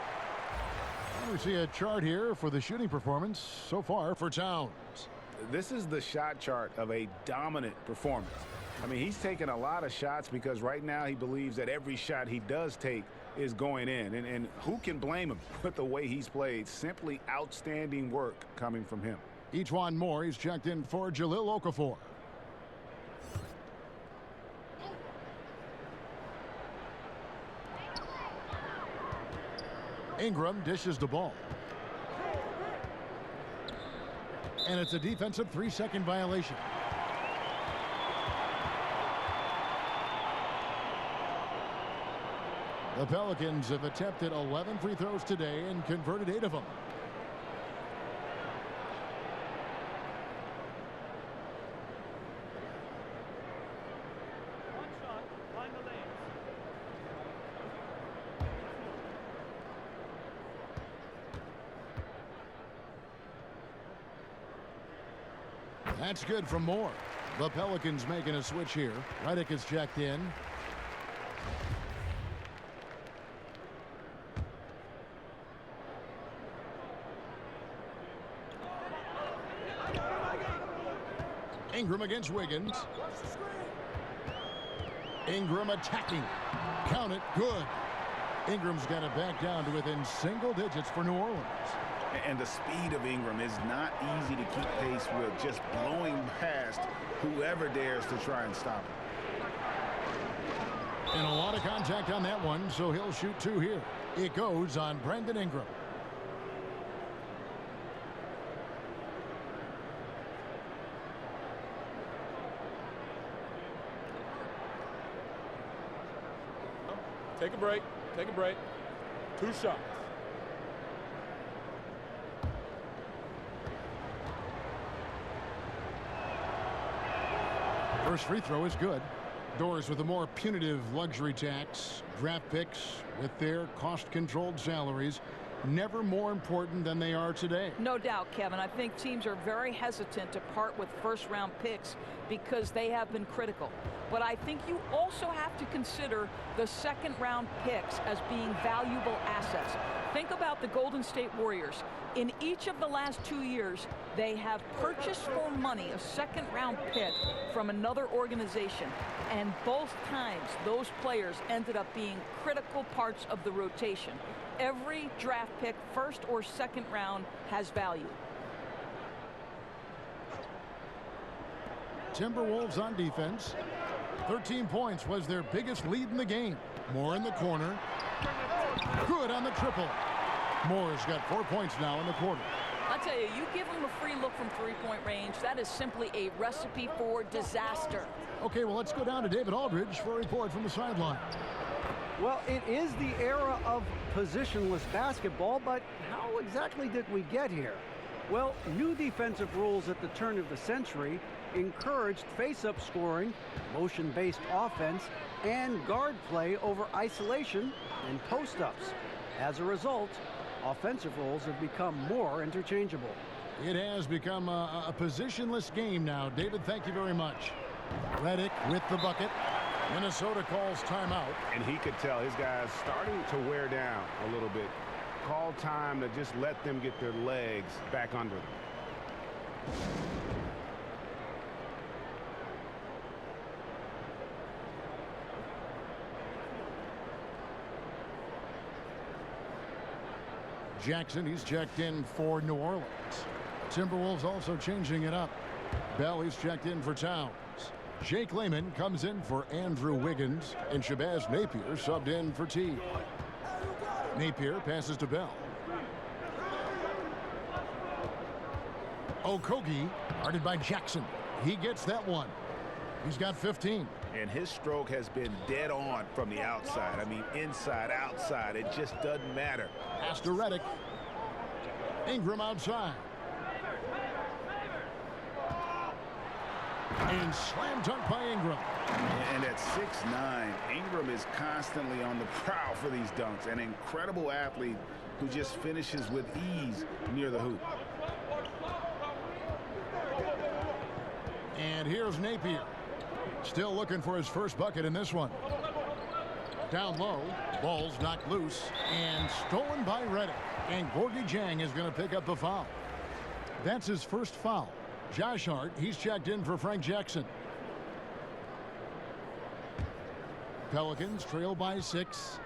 And we see a chart here for the shooting performance so far for Towns. This is the shot chart of a dominant performance. I mean, he's taking a lot of shots because right now he believes that every shot he does take is going in. And who can blame him with the way he's played? Simply outstanding work coming from him. Ejuan Moore, he's checked in for Jahlil Okafor. Ingram dishes the ball. And it's a defensive 3-second violation. The Pelicans have attempted 11 free throws today and converted 8 of them. That's good from Moore. The Pelicans making a switch here. Redick is checked in. Ingram against Wiggins. Ingram attacking. Count it. Good. Ingram's got it back down to within single digits for New Orleans. And the speed of Ingram is not easy to keep pace with, just blowing past whoever dares to try and stop him. And a lot of contact on that one, so he'll shoot 2 here. It goes on Brandon Ingram. Take a break. Take a break. 2 shots. First free throw is good. Doors with a more punitive luxury tax. Draft picks with their cost-controlled salaries. Never more important than they are today. No doubt, Kevin. I think teams are very hesitant to part with first-round picks because they have been critical. But I think you also have to consider the second-round picks as being valuable assets. Think about the Golden State Warriors. In each of the last 2 years, they have purchased for money a second-round pick from another organization. And both times, those players ended up being critical parts of the rotation. Every draft pick, first or second round, has value. Timberwolves on defense. 13 points was their biggest lead in the game. Moore in the corner. Good on the triple. Moore's got 4 points now in the quarter. I'll tell you, you give him a free look from three-point range, that is simply a recipe for disaster. Okay, well, let's go down to David Aldridge for a report from the sideline. Well, it is the era of positionless basketball, but how exactly did we get here? Well, new defensive rules at the turn of the century encouraged face-up scoring, motion-based offense, and guard play over isolation and post-ups. As a result, offensive roles have become more interchangeable. It has become a positionless game now. David, thank you very much. Redick with the bucket. Minnesota calls timeout. And he could tell his guys starting to wear down a little bit. Call time to just let them get their legs back under them. Jackson, he's checked in for New Orleans. Timberwolves also changing it up. Bell, he's checked in for Towns. Jake Layman comes in for Andrew Wiggins, and Shabazz Napier subbed in for T. Napier passes to Bell. Okogie, guarded by Jackson. He gets that one. He's got 15. And his stroke has been dead on from the outside. I mean, inside, outside. It just doesn't matter. Pass to Redick. Ingram outside. And slam dunk by Ingram. And at 6'9", Ingram is constantly on the prowl for these dunks. An incredible athlete who just finishes with ease near the hoop. And here's Napier. Still looking for his first bucket in this one. Down low, ball's knocked loose and stolen by Redick. And Gorgui Dieng is going to pick up the foul. That's his first foul. Josh Hart, he's checked in for Frank Jackson. Pelicans trail by 6.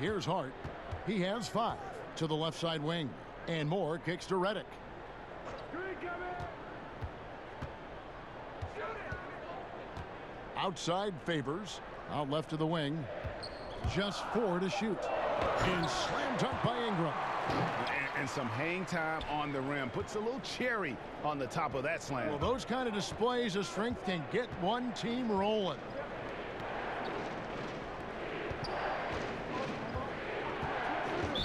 Here's Hart. He has 5 to the left side wing. And Moore kicks to Redick. Outside Favors. Out left to the wing. Just 4 to shoot. And slam dunk by Ingram. And some hang time on the rim. Puts a little cherry on the top of that slam. Well, those kind of displays of strength can get one team rolling.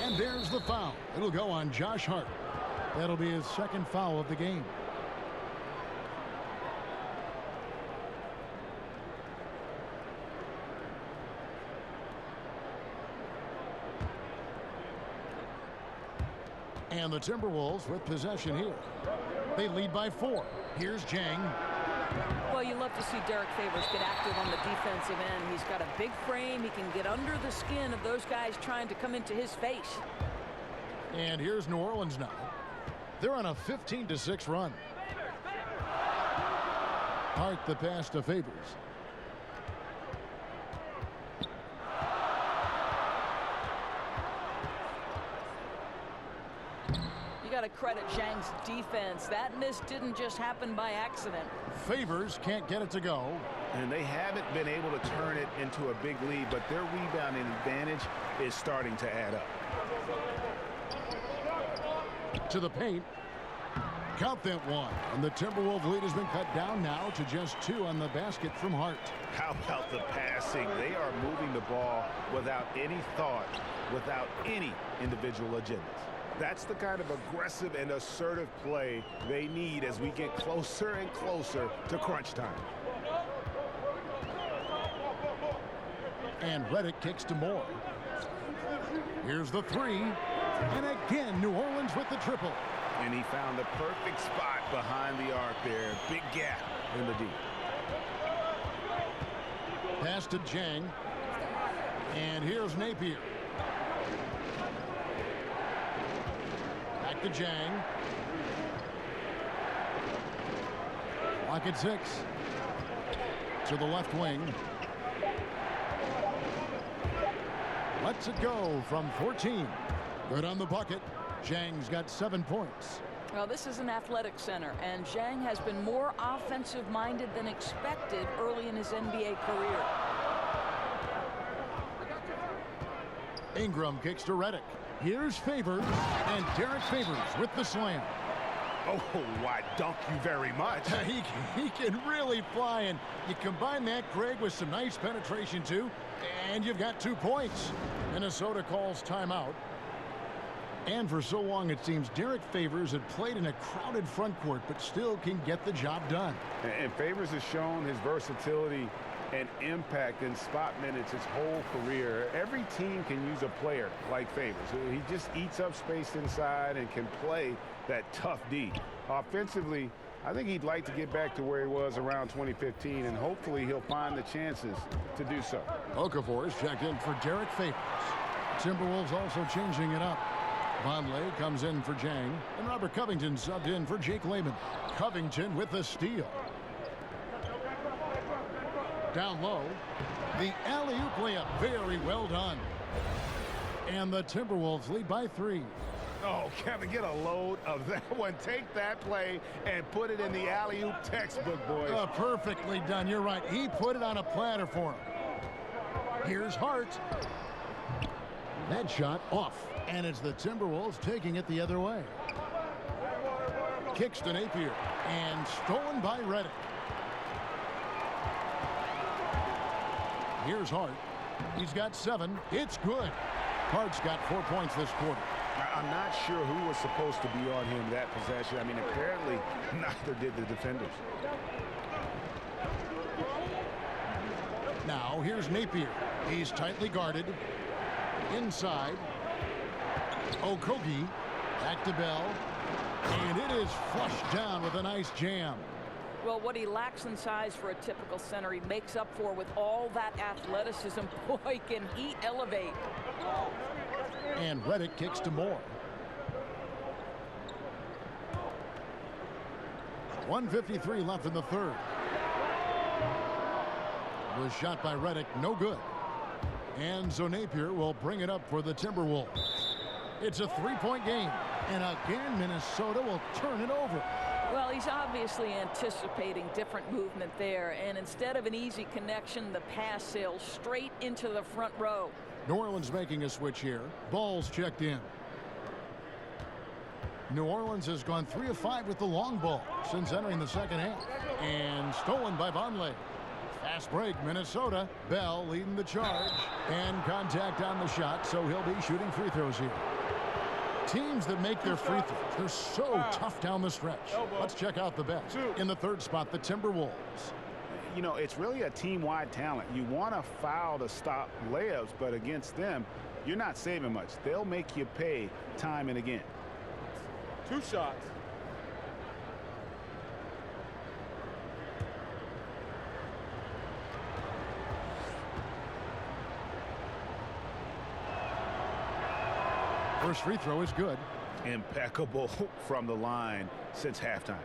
And there's the foul. It'll go on Josh Hart. That'll be his second foul of the game. And the Timberwolves with possession here. They lead by 4. Here's Jang. Well, you love to see Derek Favors get active on the defensive end. He's got a big frame. He can get under the skin of those guys trying to come into his face. And here's New Orleans now. They're on a 15-6 run. Hart the pass to Favors. You got to credit Zhang's defense. That miss didn't just happen by accident. Favors can't get it to go. And they haven't been able to turn it into a big lead, but their rebounding advantage is starting to add up. To the paint. Count that one. And the Timberwolves lead has been cut down now to just 2 on the basket from Hart. How about the passing? They are moving the ball without any thought, without any individual agendas. That's the kind of aggressive and assertive play they need as we get closer and closer to crunch time. And Redick kicks to Moore. Here's the 3. And again, New Orleans with the triple. And he found the perfect spot behind the arc there. Big gap in the D. Pass to Jang. And here's Napier. Back to Jang. Lock at 6. To the left wing. Lets it go from 14. Good on the bucket. Zhang's got 7 points. Well, this is an athletic center, and Zhang has been more offensive-minded than expected early in his NBA career. Ingram kicks to Redick. Here's Favors, and Derek Favors with the slam. Oh, why, dunk you very much. He can really fly, and you combine that, Greg, with some nice penetration, too, and you've got 2 points. Minnesota calls timeout. And for so long, it seems Derek Favors had played in a crowded front court, but still can get the job done. And Favors has shown his versatility and impact in spot minutes his whole career. Every team can use a player like Favors. He just eats up space inside and can play that tough D. Offensively, I think he'd like to get back to where he was around 2015, and hopefully he'll find the chances to do so. Okafor's checked in for Derek Favors. Timberwolves also changing it up. Vonleh comes in for Jang, and Robert Covington subbed in for Jake Layman. Covington with the steal. Down low, the alley-oop layup, very well done. And the Timberwolves lead by 3. Oh, Kevin, get a load of that one. Take that play and put it in the alley-oop textbook, boys. Perfectly done. You're right. He put it on a platter for him. Here's Hart. That shot off. And it's the Timberwolves taking it the other way. Kicks to Napier. And stolen by Redick. Here's Hart. He's got 7. It's good. Hart's got 4 points this quarter. I'm not sure who was supposed to be on him that possession. I mean, apparently neither did the defenders. Now here's Napier. He's tightly guarded. Inside. Okogie. Back to Bell. And it is flushed down with a nice jam. Well, what he lacks in size for a typical center, he makes up for with all that athleticism. Boy, can he elevate. And Redick kicks to Moore. 1:53 left in the third. was shot by Reddick, no good. And so Napier will bring it up for the Timberwolves. It's a three-point game, and again Minnesota will turn it over. Well, he's obviously anticipating different movement there, and instead of an easy connection, the pass sails straight into the front row. New Orleans making a switch here. Ball's checked in. New Orleans has gone 3 of 5 with the long ball since entering the second half. And stolen by Vonleh. Fast break, Minnesota. Bell leading the charge. And contact on the shot, so he'll be shooting free throws here. Teams that make their free throws, they're so tough down the stretch. Let's check out the best. In the third spot, the Timberwolves. You know, it's really a team-wide talent. You want to foul to stop layups, but against them, you're not saving much. They'll make you pay time and again. 2 shots. First free throw is good. Impeccable from the line since halftime.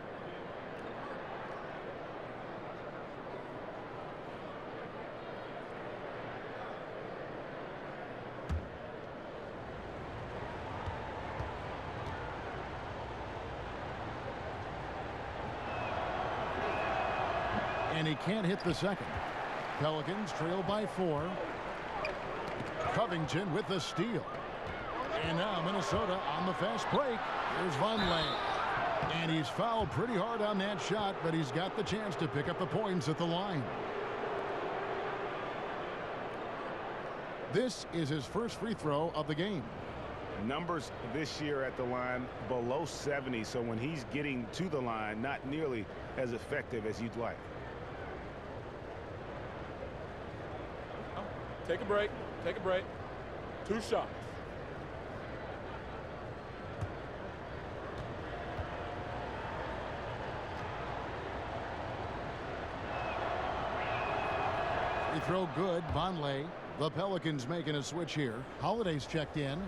And he can't hit the second. Pelicans trail by 4. Covington with the steal. And now Minnesota on the fast break. Here's Vonleh. And he's fouled pretty hard on that shot, but he's got the chance to pick up the points at the line. This is his first free throw of the game. Numbers this year at the line below 70, so when he's getting to the line, not nearly as effective as you'd like. Take a break. Take a break. 2 shots. Free throw good. Vonleh. The Pelicans making a switch here. Holiday's checked in.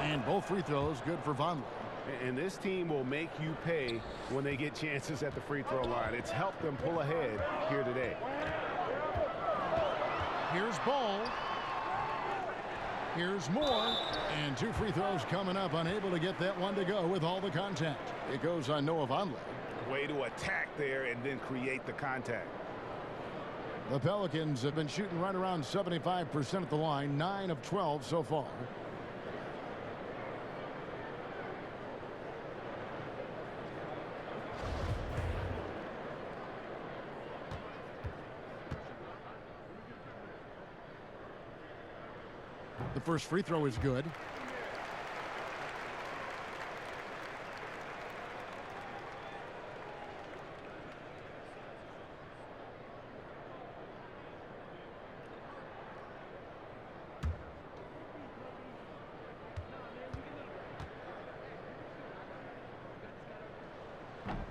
And both free throws good for Vonleh. And this team will make you pay when they get chances at the free throw line. It's helped them pull ahead here today. Here's Ball. Here's Moore. And 2 free throws coming up. Unable to get that one to go with all the contact. It goes on Noah Vonleh. Way to attack there and then create the contact. The Pelicans have been shooting right around 75% at the line. 9 of 12 so far. The first free throw is good.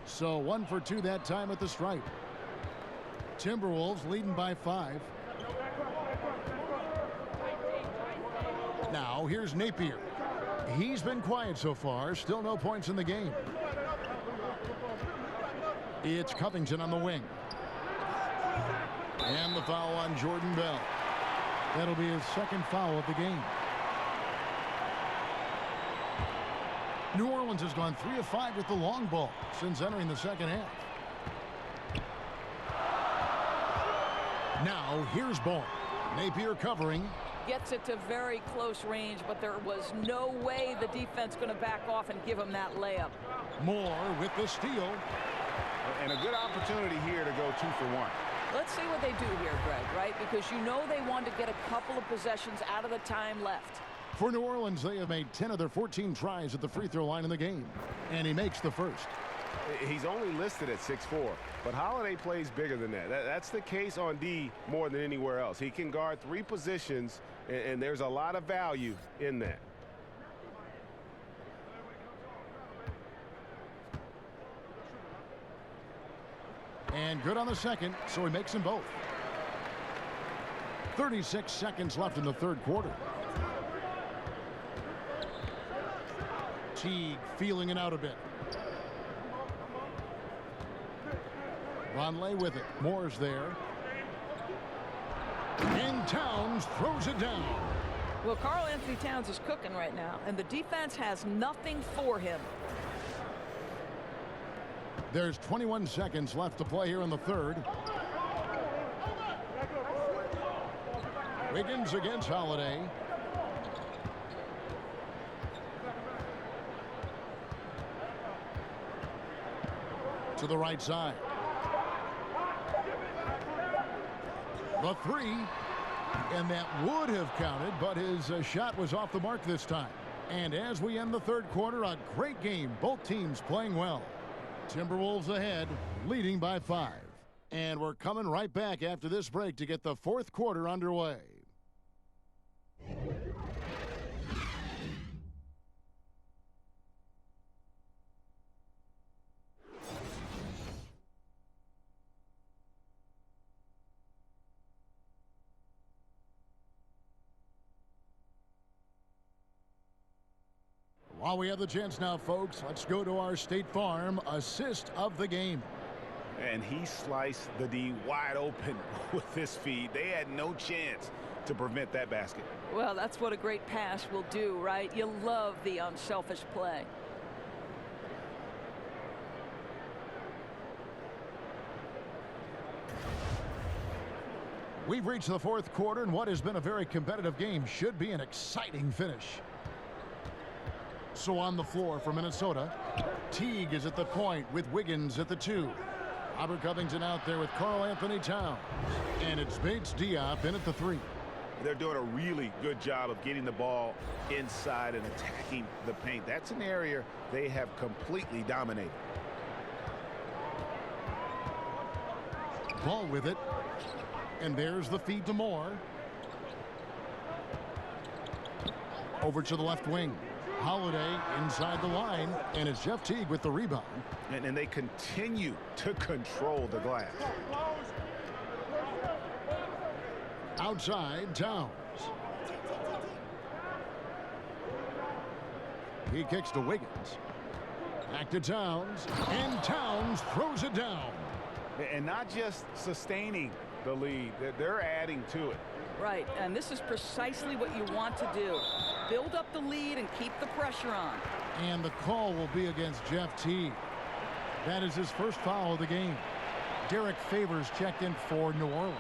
So 1 for 2 that time at the stripe. Timberwolves leading by 5. Now here's Napier. He's been quiet so far. Still no points in the game. It's Covington on the wing. And the foul on Jordan Bell. That'll be his second foul of the game. New Orleans has gone 3 of 5 with the long ball since entering the second half. Now here's Ball. Napier covering. Gets it to very close range, but there was no way the defense going to back off and give him that layup. Moore with the steal. And a good opportunity here to go 2 for 1. Let's see what they do here, Greg, right? Because you know they want to get a couple of possessions out of the time left. For New Orleans, they have made 10 of their 14 tries at the free throw line in the game. And he makes the first. He's only listed at 6'4", but Holiday plays bigger than that. That's the case on D more than anywhere else. He can guard 3 positions, and there's a lot of value in that. And good on the second, so he makes them both. 36 seconds left in the third quarter. Teague feeling it out a bit. Vonleh with it. Moore's there. And Towns throws it down. Well, Karl-Anthony Towns is cooking right now, and the defense has nothing for him. There's 21 seconds left to play here in the third. Wiggins against Holiday. To the right side. The three. And that would have counted, but his shot was off the mark this time. And as we end the third quarter, a great game. Both teams playing well. Timberwolves ahead, leading by 5. And we're coming right back after this break to get the fourth quarter underway. While we have the chance now, folks, let's go to our State Farm assist of the game. And he sliced the D wide open with this feed. They had no chance to prevent that basket. Well, that's what a great pass will do, right? You love the unselfish play. We've reached the fourth quarter, and what has been a very competitive game should be an exciting finish. So on the floor for Minnesota, Teague is at the point with Wiggins at the 2. Robert Covington out there with Karl-Anthony Towns. And it's Bates Diop in at the 3. They're doing a really good job of getting the ball inside and attacking the paint. That's an area they have completely dominated. Ball with it. And there's the feed to Moore. Over to the left wing. Holiday inside the line, and it's Jeff Teague with the rebound. And they continue to control the glass. Outside, Towns. He kicks to Wiggins. Back to Towns, and Towns throws it down. And not just sustaining the lead, they're adding to it. Right, and this is precisely what you want to do. Build up the lead and keep the pressure on. And the call will be against Jeff Teague. That is his first foul of the game. Derek Favors checked in for New Orleans.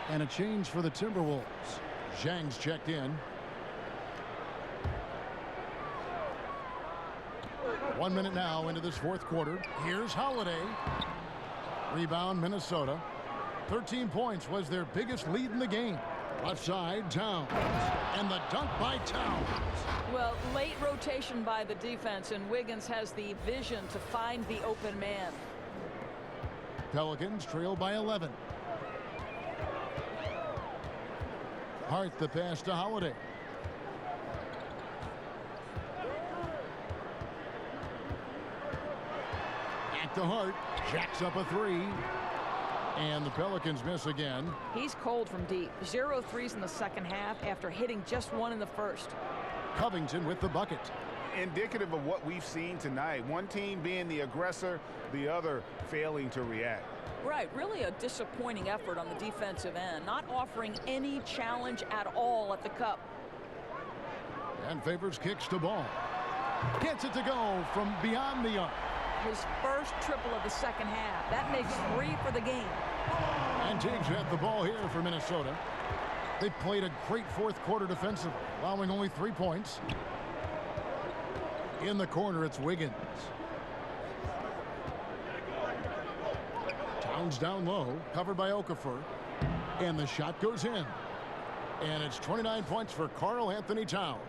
And a change for the Timberwolves. Zhang's checked in. 1 minute now into this fourth quarter. Here's Holiday. Rebound, Minnesota. 13 points was their biggest lead in the game. Left side, Towns. And the dunk by Towns. Well, late rotation by the defense, and Wiggins has the vision to find the open man. Pelicans trail by 11. Hart the pass to Holiday. Back to Hart. Jacks up a 3. And the Pelicans miss again. He's cold from deep. 0 threes in the second half after hitting just 1 in the first. Covington with the bucket. Indicative of what we've seen tonight. One team being the aggressor, the other failing to react. Right, really a disappointing effort on the defensive end. Not offering any challenge at all at the cup. And Favors kicks to ball. Gets it to go from beyond the arc. His first triple of the second half. That makes 3 for the game. And Teague's at the ball here for Minnesota. They played a great fourth quarter defensively, allowing only 3 points. In the corner, it's Wiggins. Towns down low, covered by Okafor. And the shot goes in. And it's 29 points for Karl-Anthony Towns.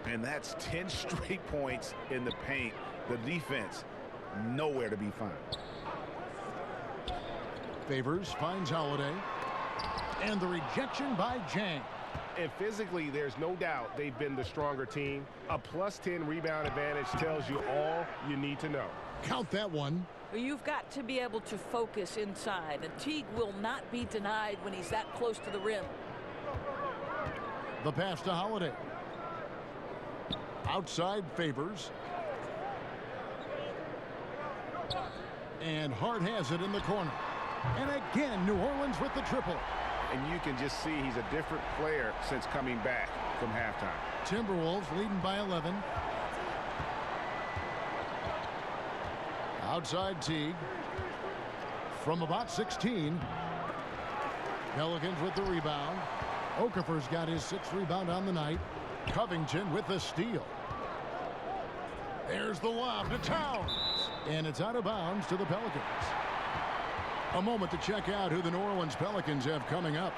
And that's 10 straight points in the paint. The defense nowhere to be found. Favors finds Holiday. And the rejection by Zhang. And physically, there's no doubt they've been the stronger team. A +10 rebound advantage tells you all you need to know. Count that one. You've got to be able to focus inside, and Teague will not be denied when he's that close to the rim. The pass to Holiday. Outside Favors. And Hart has it in the corner. And again, New Orleans with the triple. And you can just see he's a different player since coming back from halftime. Timberwolves leading by 11. Outside Teague. From about 16. Pelicans with the rebound. Okafor's got his 6th rebound on the night. Covington with the steal. There's the lob to Towns. And it's out of bounds to the Pelicans. A moment to check out who the New Orleans Pelicans have coming up.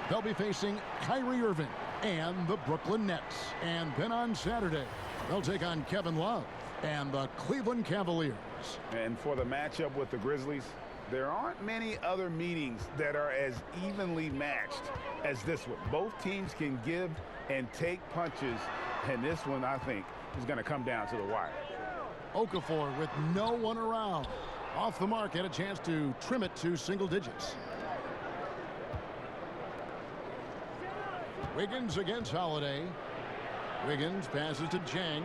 They'll be facing Kyrie Irving and the Brooklyn Nets. And then on Saturday, they'll take on Kevin Love and the Cleveland Cavaliers. And for the matchup with the Grizzlies, there aren't many other meetings that are as evenly matched as this one. Both teams can give and take punches, and this one, I think, is going to come down to the wire. Okafor with no one around. Off the mark, had a chance to trim it to single digits. Wiggins against Holiday. Wiggins passes to Chang.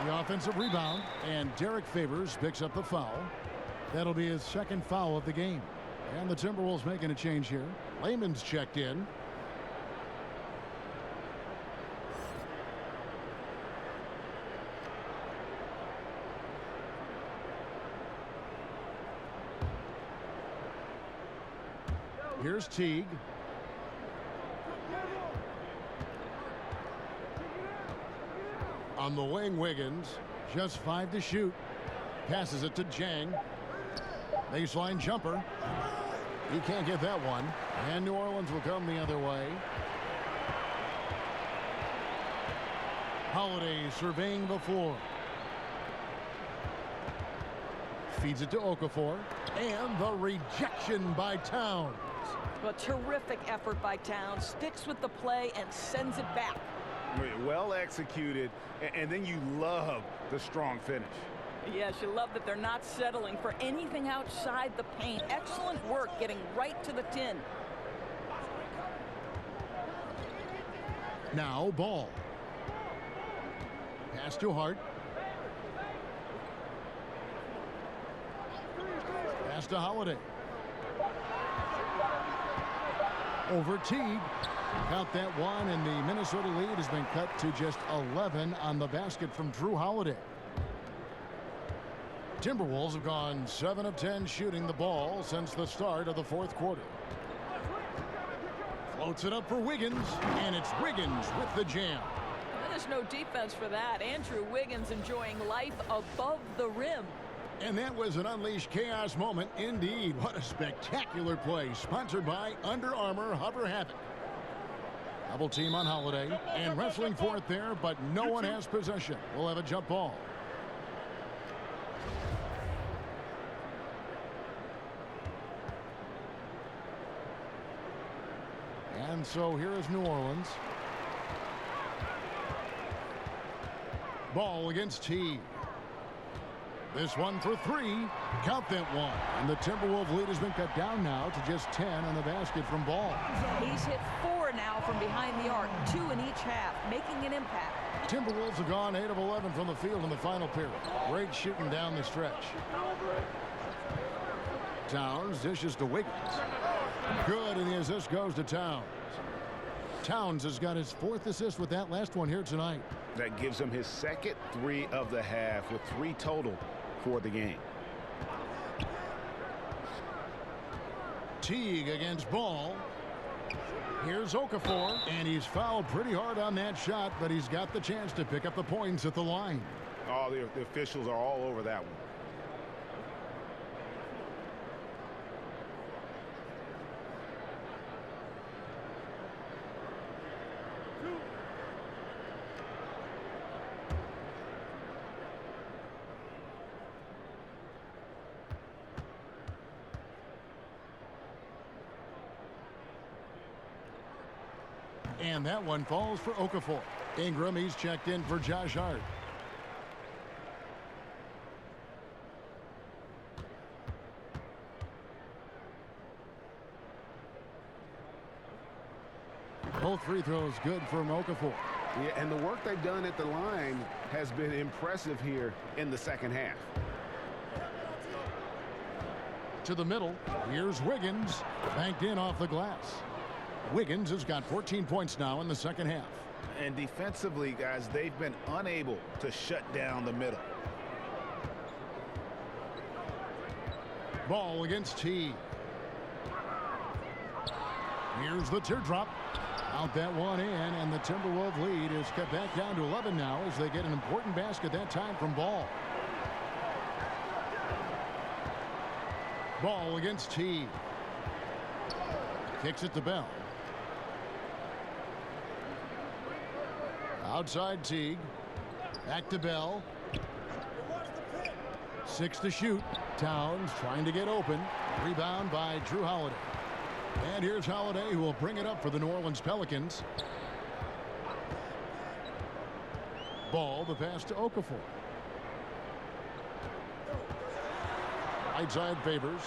The offensive rebound, and Derek Favors picks up the foul. That'll be his 2nd foul of the game. And the Timberwolves making a change here. Layman's checked in. Here's Teague. On the wing, Wiggins. Just 5 to shoot. Passes it to Jang. Baseline jumper. He can't get that one. And New Orleans will come the other way. Holiday surveying the floor. Feeds it to Okafor. And the rejection by Towns. A terrific effort by Towns. Sticks with the play and sends it back. Well executed, and then you love the strong finish. Yes, you love that they're not settling for anything outside the paint. Excellent work getting right to the tin. Now Ball. Pass to Hart. Pass to Holiday. Over Teague. Count that one, and the Minnesota lead has been cut to just 11 on the basket from Drew Holiday. Timberwolves have gone 7 of 10 shooting the ball since the start of the 4th quarter. Floats it up for Wiggins, and it's Wiggins with the jam. There's no defense for that. Andrew Wiggins enjoying life above the rim. And that was an unleashed chaos moment indeed. What a spectacular play. Sponsored by Under Armour Hover Havoc. Double team on Holiday, and wrestling for it there, but no one has possession. We'll have a jump ball. And so here is New Orleans. Ball against Teague. This one for 3. Count that one. And the Timberwolves lead has been cut down now to just 10 on the basket from Ball. He's hit 4 now from behind the arc, 2 in each half, making an impact. Timberwolves have gone 8 of 11 from the field in the final period. Great shooting down the stretch. Towns dishes to Wiggins. Good, and the assist goes to Towns. Towns has got his 4th assist with that last one here tonight. That gives him his 2nd 3 of the half with 3 total for the game. Teague against Ball. Here's Okafor, and he's fouled pretty hard on that shot, but he's got the chance to pick up the points at the line. Oh, the officials are all over that one. And that one falls for Okafor. Ingram, he's checked in for Josh Hart. Both free throws good for Okafor. Yeah, and the work they've done at the line has been impressive here in the second half. To the middle, here's Wiggins, banked in off the glass. Wiggins has got 14 points now in the second half. And defensively, guys, they've been unable to shut down the middle. Ball against T. Here's the teardrop. Out that one in, and the Timberwolves lead is cut back down to 11 now as they get an important basket that time from Ball. Ball against T. Kicks it to Bell. Outside Teague. Back to Bell. 6 to shoot. Towns trying to get open. Rebound by Drew Holiday. And here's Holiday, who will bring it up for the New Orleans Pelicans. Ball, the pass to Okafor. Right side Favors.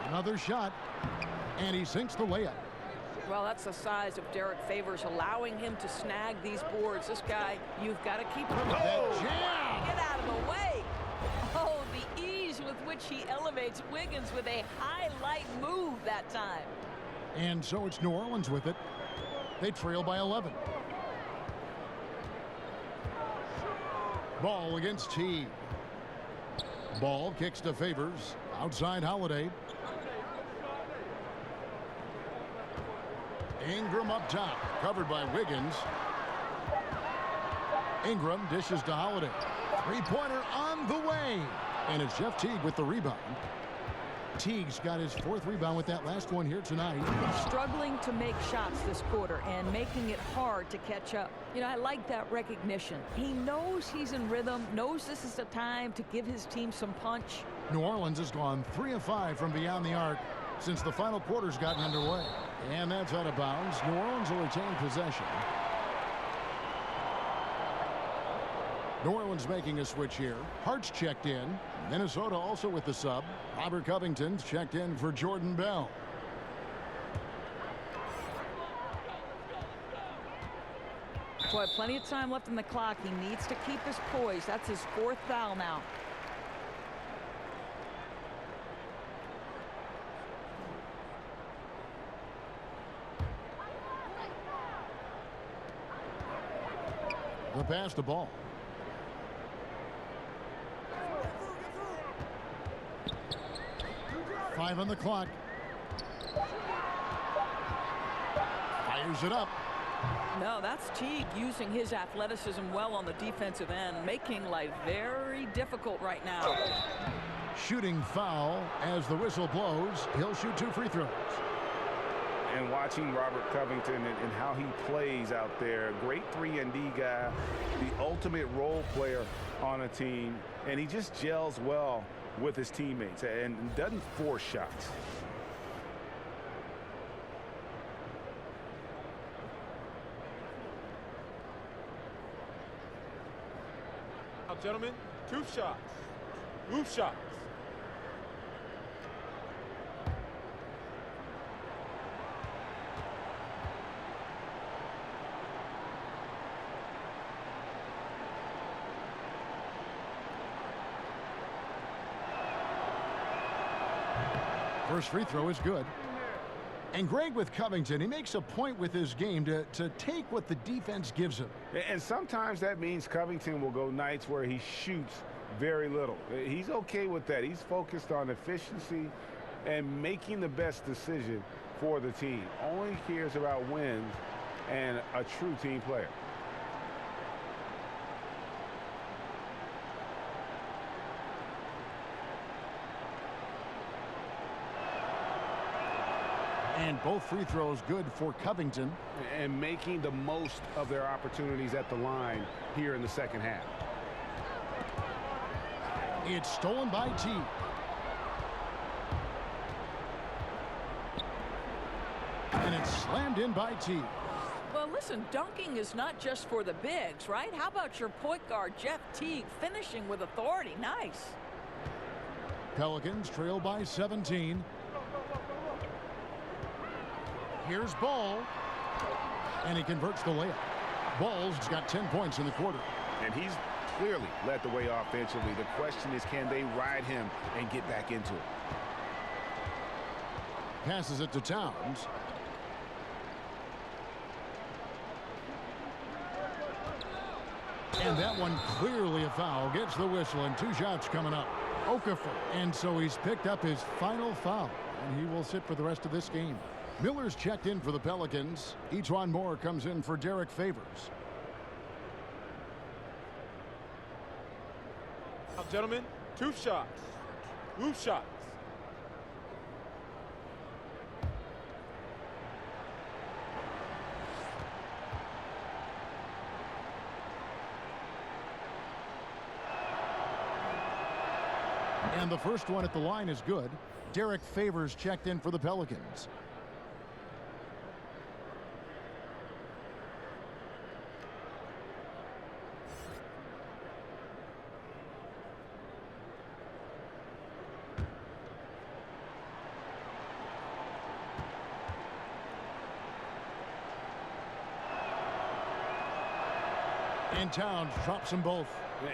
Another shot. And he sinks the layup. Well, that's the size of Derek Favors, allowing him to snag these boards. This guy, you've got to keep him. Oh, jam! Get out of the way. Oh, the ease with which he elevates Wiggins with a highlight move that time. And so it's New Orleans with it. They trail by 11. Ball against T. Ball kicks to Favors. Outside Holiday. Ingram up top, covered by Wiggins. Ingram dishes to Holiday. Three-pointer on the way. And it's Jeff Teague with the rebound. Teague's got his 4th rebound with that last one here tonight. Struggling to make shots this quarter and making it hard to catch up. You know, I like that recognition. He knows he's in rhythm, knows this is the time to give his team some punch. New Orleans has gone 3 of 5 from beyond the arc since the final quarter's gotten underway. And that's out of bounds. New Orleans will retain possession. New Orleans making a switch here. Hart's checked in. Minnesota also with the sub. Robert Covington's checked in for Jordan Bell. Boy, plenty of time left in the clock. He needs to keep his poise. That's his 4th foul now. The pass to Ball. Five on the clock. Fires it up. No, that's Teague using his athleticism well on the defensive end, making life very difficult right now. Shooting foul as the whistle blows. He'll shoot 2 free throws. And watching Robert Covington and how he plays out there, great 3-and-D guy, the ultimate role player on a team, and he just gels well with his teammates and doesn't force shots. Now, gentlemen, 2 shots. Move shots. First free throw is good. And Greg with Covington, he makes a point with his game to take what the defense gives him. And sometimes that means Covington will go nights where he shoots very little. He's okay with that. He's focused on efficiency and making the best decision for the team. Only cares about wins and a true team player. And both free throws good for Covington. And making the most of their opportunities at the line here in the second half. It's stolen by T. And it's slammed in by T. Well, listen, dunking is not just for the bigs, right? How about your point guard, Jeff Teague, finishing with authority? Nice. Pelicans trail by 17. Here's Ball. And he converts the layup. Ball's got 10 points in the quarter. And he's clearly led the way offensively. The question is, can they ride him and get back into it? Passes it to Towns. And that one clearly a foul. Gets the whistle, and 2 shots coming up. Okafor. And so he's picked up his final foul, and he will sit for the rest of this game. Miller's checked in for the Pelicans. Etuan Moore comes in for Derek Favors. Now, gentlemen, 2 shots. 2 shots. And the first one at the line is good. Derek Favors checked in for the Pelicans. And Towns drops them both.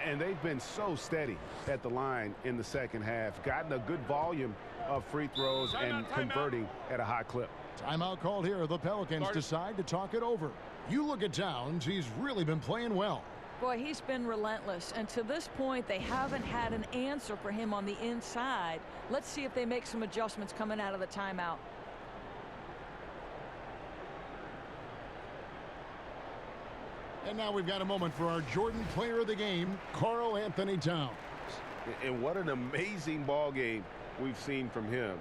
And they've been so steady at the line in the second half. Gotten a good volume of free throws and converting at a high clip. Timeout called here. The Pelicans decide to talk it over. You look at Towns. He's really been playing well. Boy, he's been relentless. And to this point, they haven't had an answer for him on the inside. Let's see if they make some adjustments coming out of the timeout. And now we've got a moment for our Jordan player of the game, Karl Anthony Towns. And what an amazing ball game we've seen from him.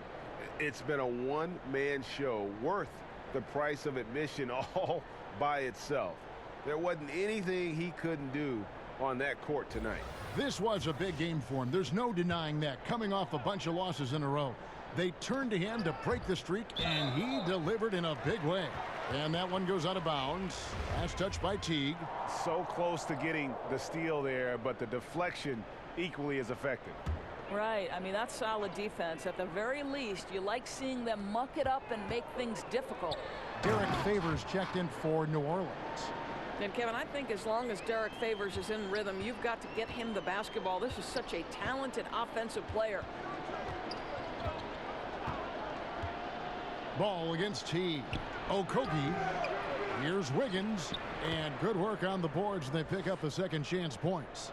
It's been a one-man show worth the price of admission all by itself. There wasn't anything he couldn't do on that court tonight. This was a big game for him. There's no denying that. Coming off a bunch of losses in a row, they turned to him to break the streak, and he delivered in a big way. And that one goes out of bounds. Last touch by Teague. So close to getting the steal there, but the deflection equally as effective. Right. I mean, that's solid defense. At the very least, you like seeing them muck it up and make things difficult. Derek Favors checked in for New Orleans. And, Kevin, I think as long as Derek Favors is in rhythm, you've got to get him the basketball. This is such a talented offensive player. Ball against Teague. Okogie. Here's Wiggins. And good work on the boards. They pick up the second chance points.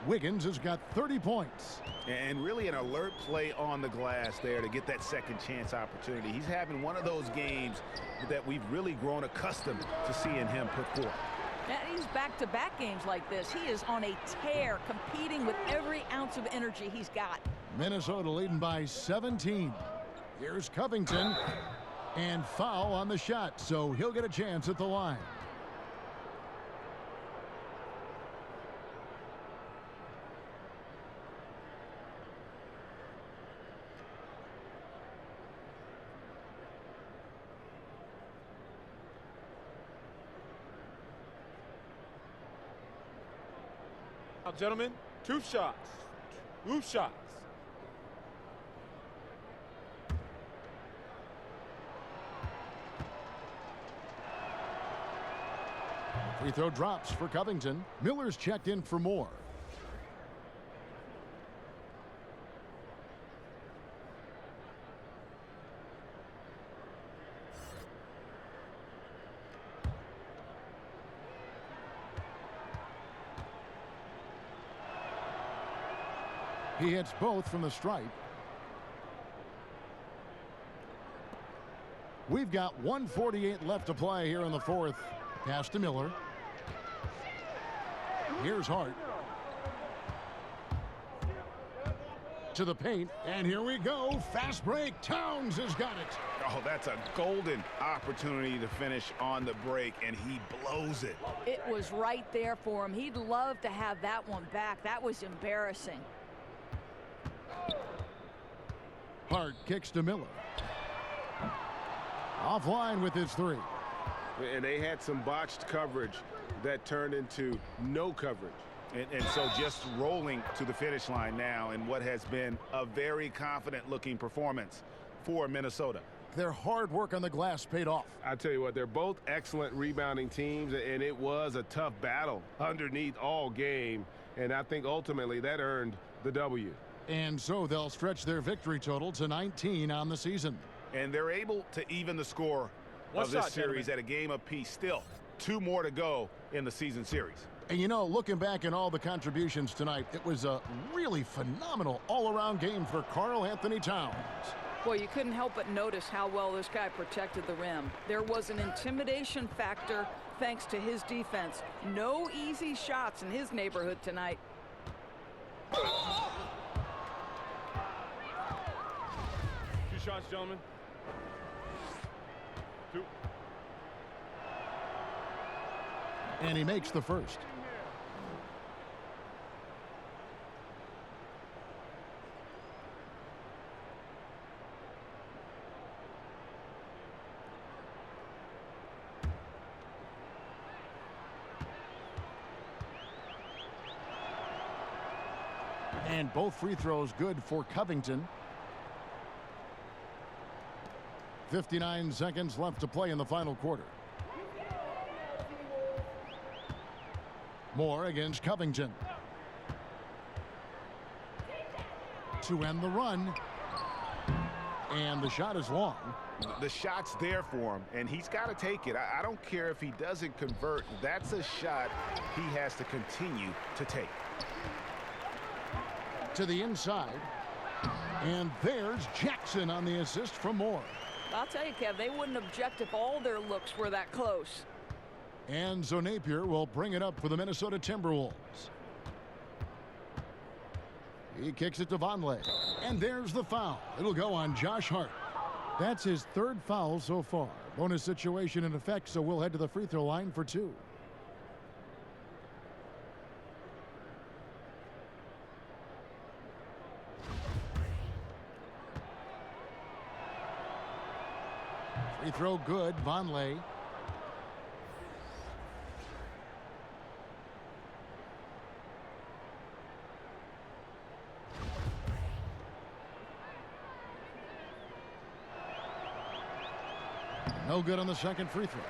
Wiggins has got 30 points. And really an alert play on the glass there to get that second chance opportunity. He's having one of those games that we've really grown accustomed to seeing him put forth. And he's back-to-back games like this. He is on a tear, competing with every ounce of energy he's got. Minnesota leading by 17. Here's Covington. And foul on the shot, so he'll get a chance at the line. Now, gentlemen, 2 shots. 2 shots. Free throw drops for Covington. Miller's checked in for Moore. He hits both from the stripe. We've got 1:48 left to play here in the fourth. Pass to Miller. Here's Hart. To the paint, and here we go. Fast break. Towns has got it. Oh, that's a golden opportunity to finish on the break, and he blows it. It was right there for him. He'd love to have that one back. That was embarrassing. Hart kicks to Miller. Offline with his 3. And they had some botched coverage that turned into no coverage. And so just rolling to the finish line now in what has been a very confident looking performance for Minnesota. Their hard work on the glass paid off. I tell you what, they're both excellent rebounding teams, and it was a tough battle underneath all game. And I think ultimately that earned the W. And so they'll stretch their victory total to 19 on the season. And they're able to even the score of this series at a game apiece. Still, 2 more to go in the season series. And you know, looking back at all the contributions tonight, it was a really phenomenal all-around game for Karl Anthony Towns. Well, you couldn't help but notice how well this guy protected the rim. There was an intimidation factor thanks to his defense. No easy shots in his neighborhood tonight. 2 shots, gentlemen. 2. And he makes the first. And both free throws good for Covington. 59 seconds left to play in the final quarter. Moore against Covington. To end the run. And the shot is long. The shot's there for him, and he's got to take it. I don't care if he doesn't convert. That's a shot he has to continue to take. To the inside. And there's Jackson on the assist from Moore. I'll tell you, Kev, they wouldn't object if all their looks were that close. And so Napier will bring it up for the Minnesota Timberwolves. He kicks it to Vonleh. And there's the foul. It'll go on Josh Hart. That's his 3rd foul so far. Bonus situation in effect, so we'll head to the free throw line for 2. Free throw good, Vonleh. No good on the second free throw.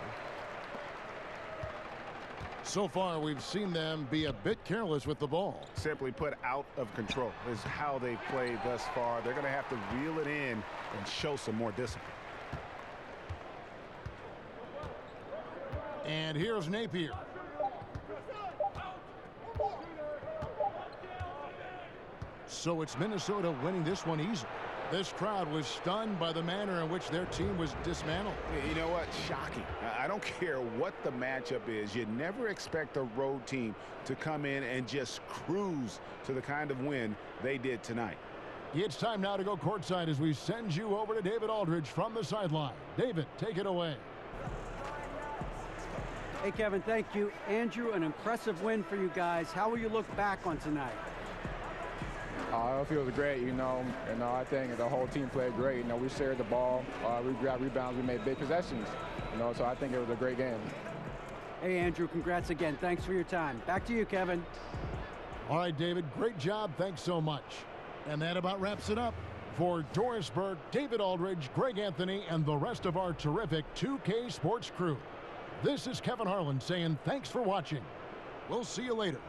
So far, we've seen them be a bit careless with the ball. Simply put, out of control is how they've played thus far. They're going to have to reel it in and show some more discipline. And here's Napier. So it's Minnesota winning this one easily. This crowd was stunned by the manner in which their team was dismantled. You know what? Shocking. I don't care what the matchup is. You never expect a road team to come in and just cruise to the kind of win they did tonight. It's time now to go courtside as we send you over to David Aldridge from the sideline. David, take it away. Hey, Kevin, thank you. Andrew, an impressive win for you guys. How will you look back on tonight? I feel great, I think the whole team played great. We shared the ball, we grabbed rebounds, we made big possessions, so I think it was a great game. Hey, Andrew, congrats again. Thanks for your time. Back to you, Kevin. All right, David, great job. Thanks so much. And that about wraps it up. For Doris Burke, David Aldridge, Greg Anthony, and the rest of our terrific 2K Sports crew, this is Kevin Harlan saying thanks for watching. We'll see you later.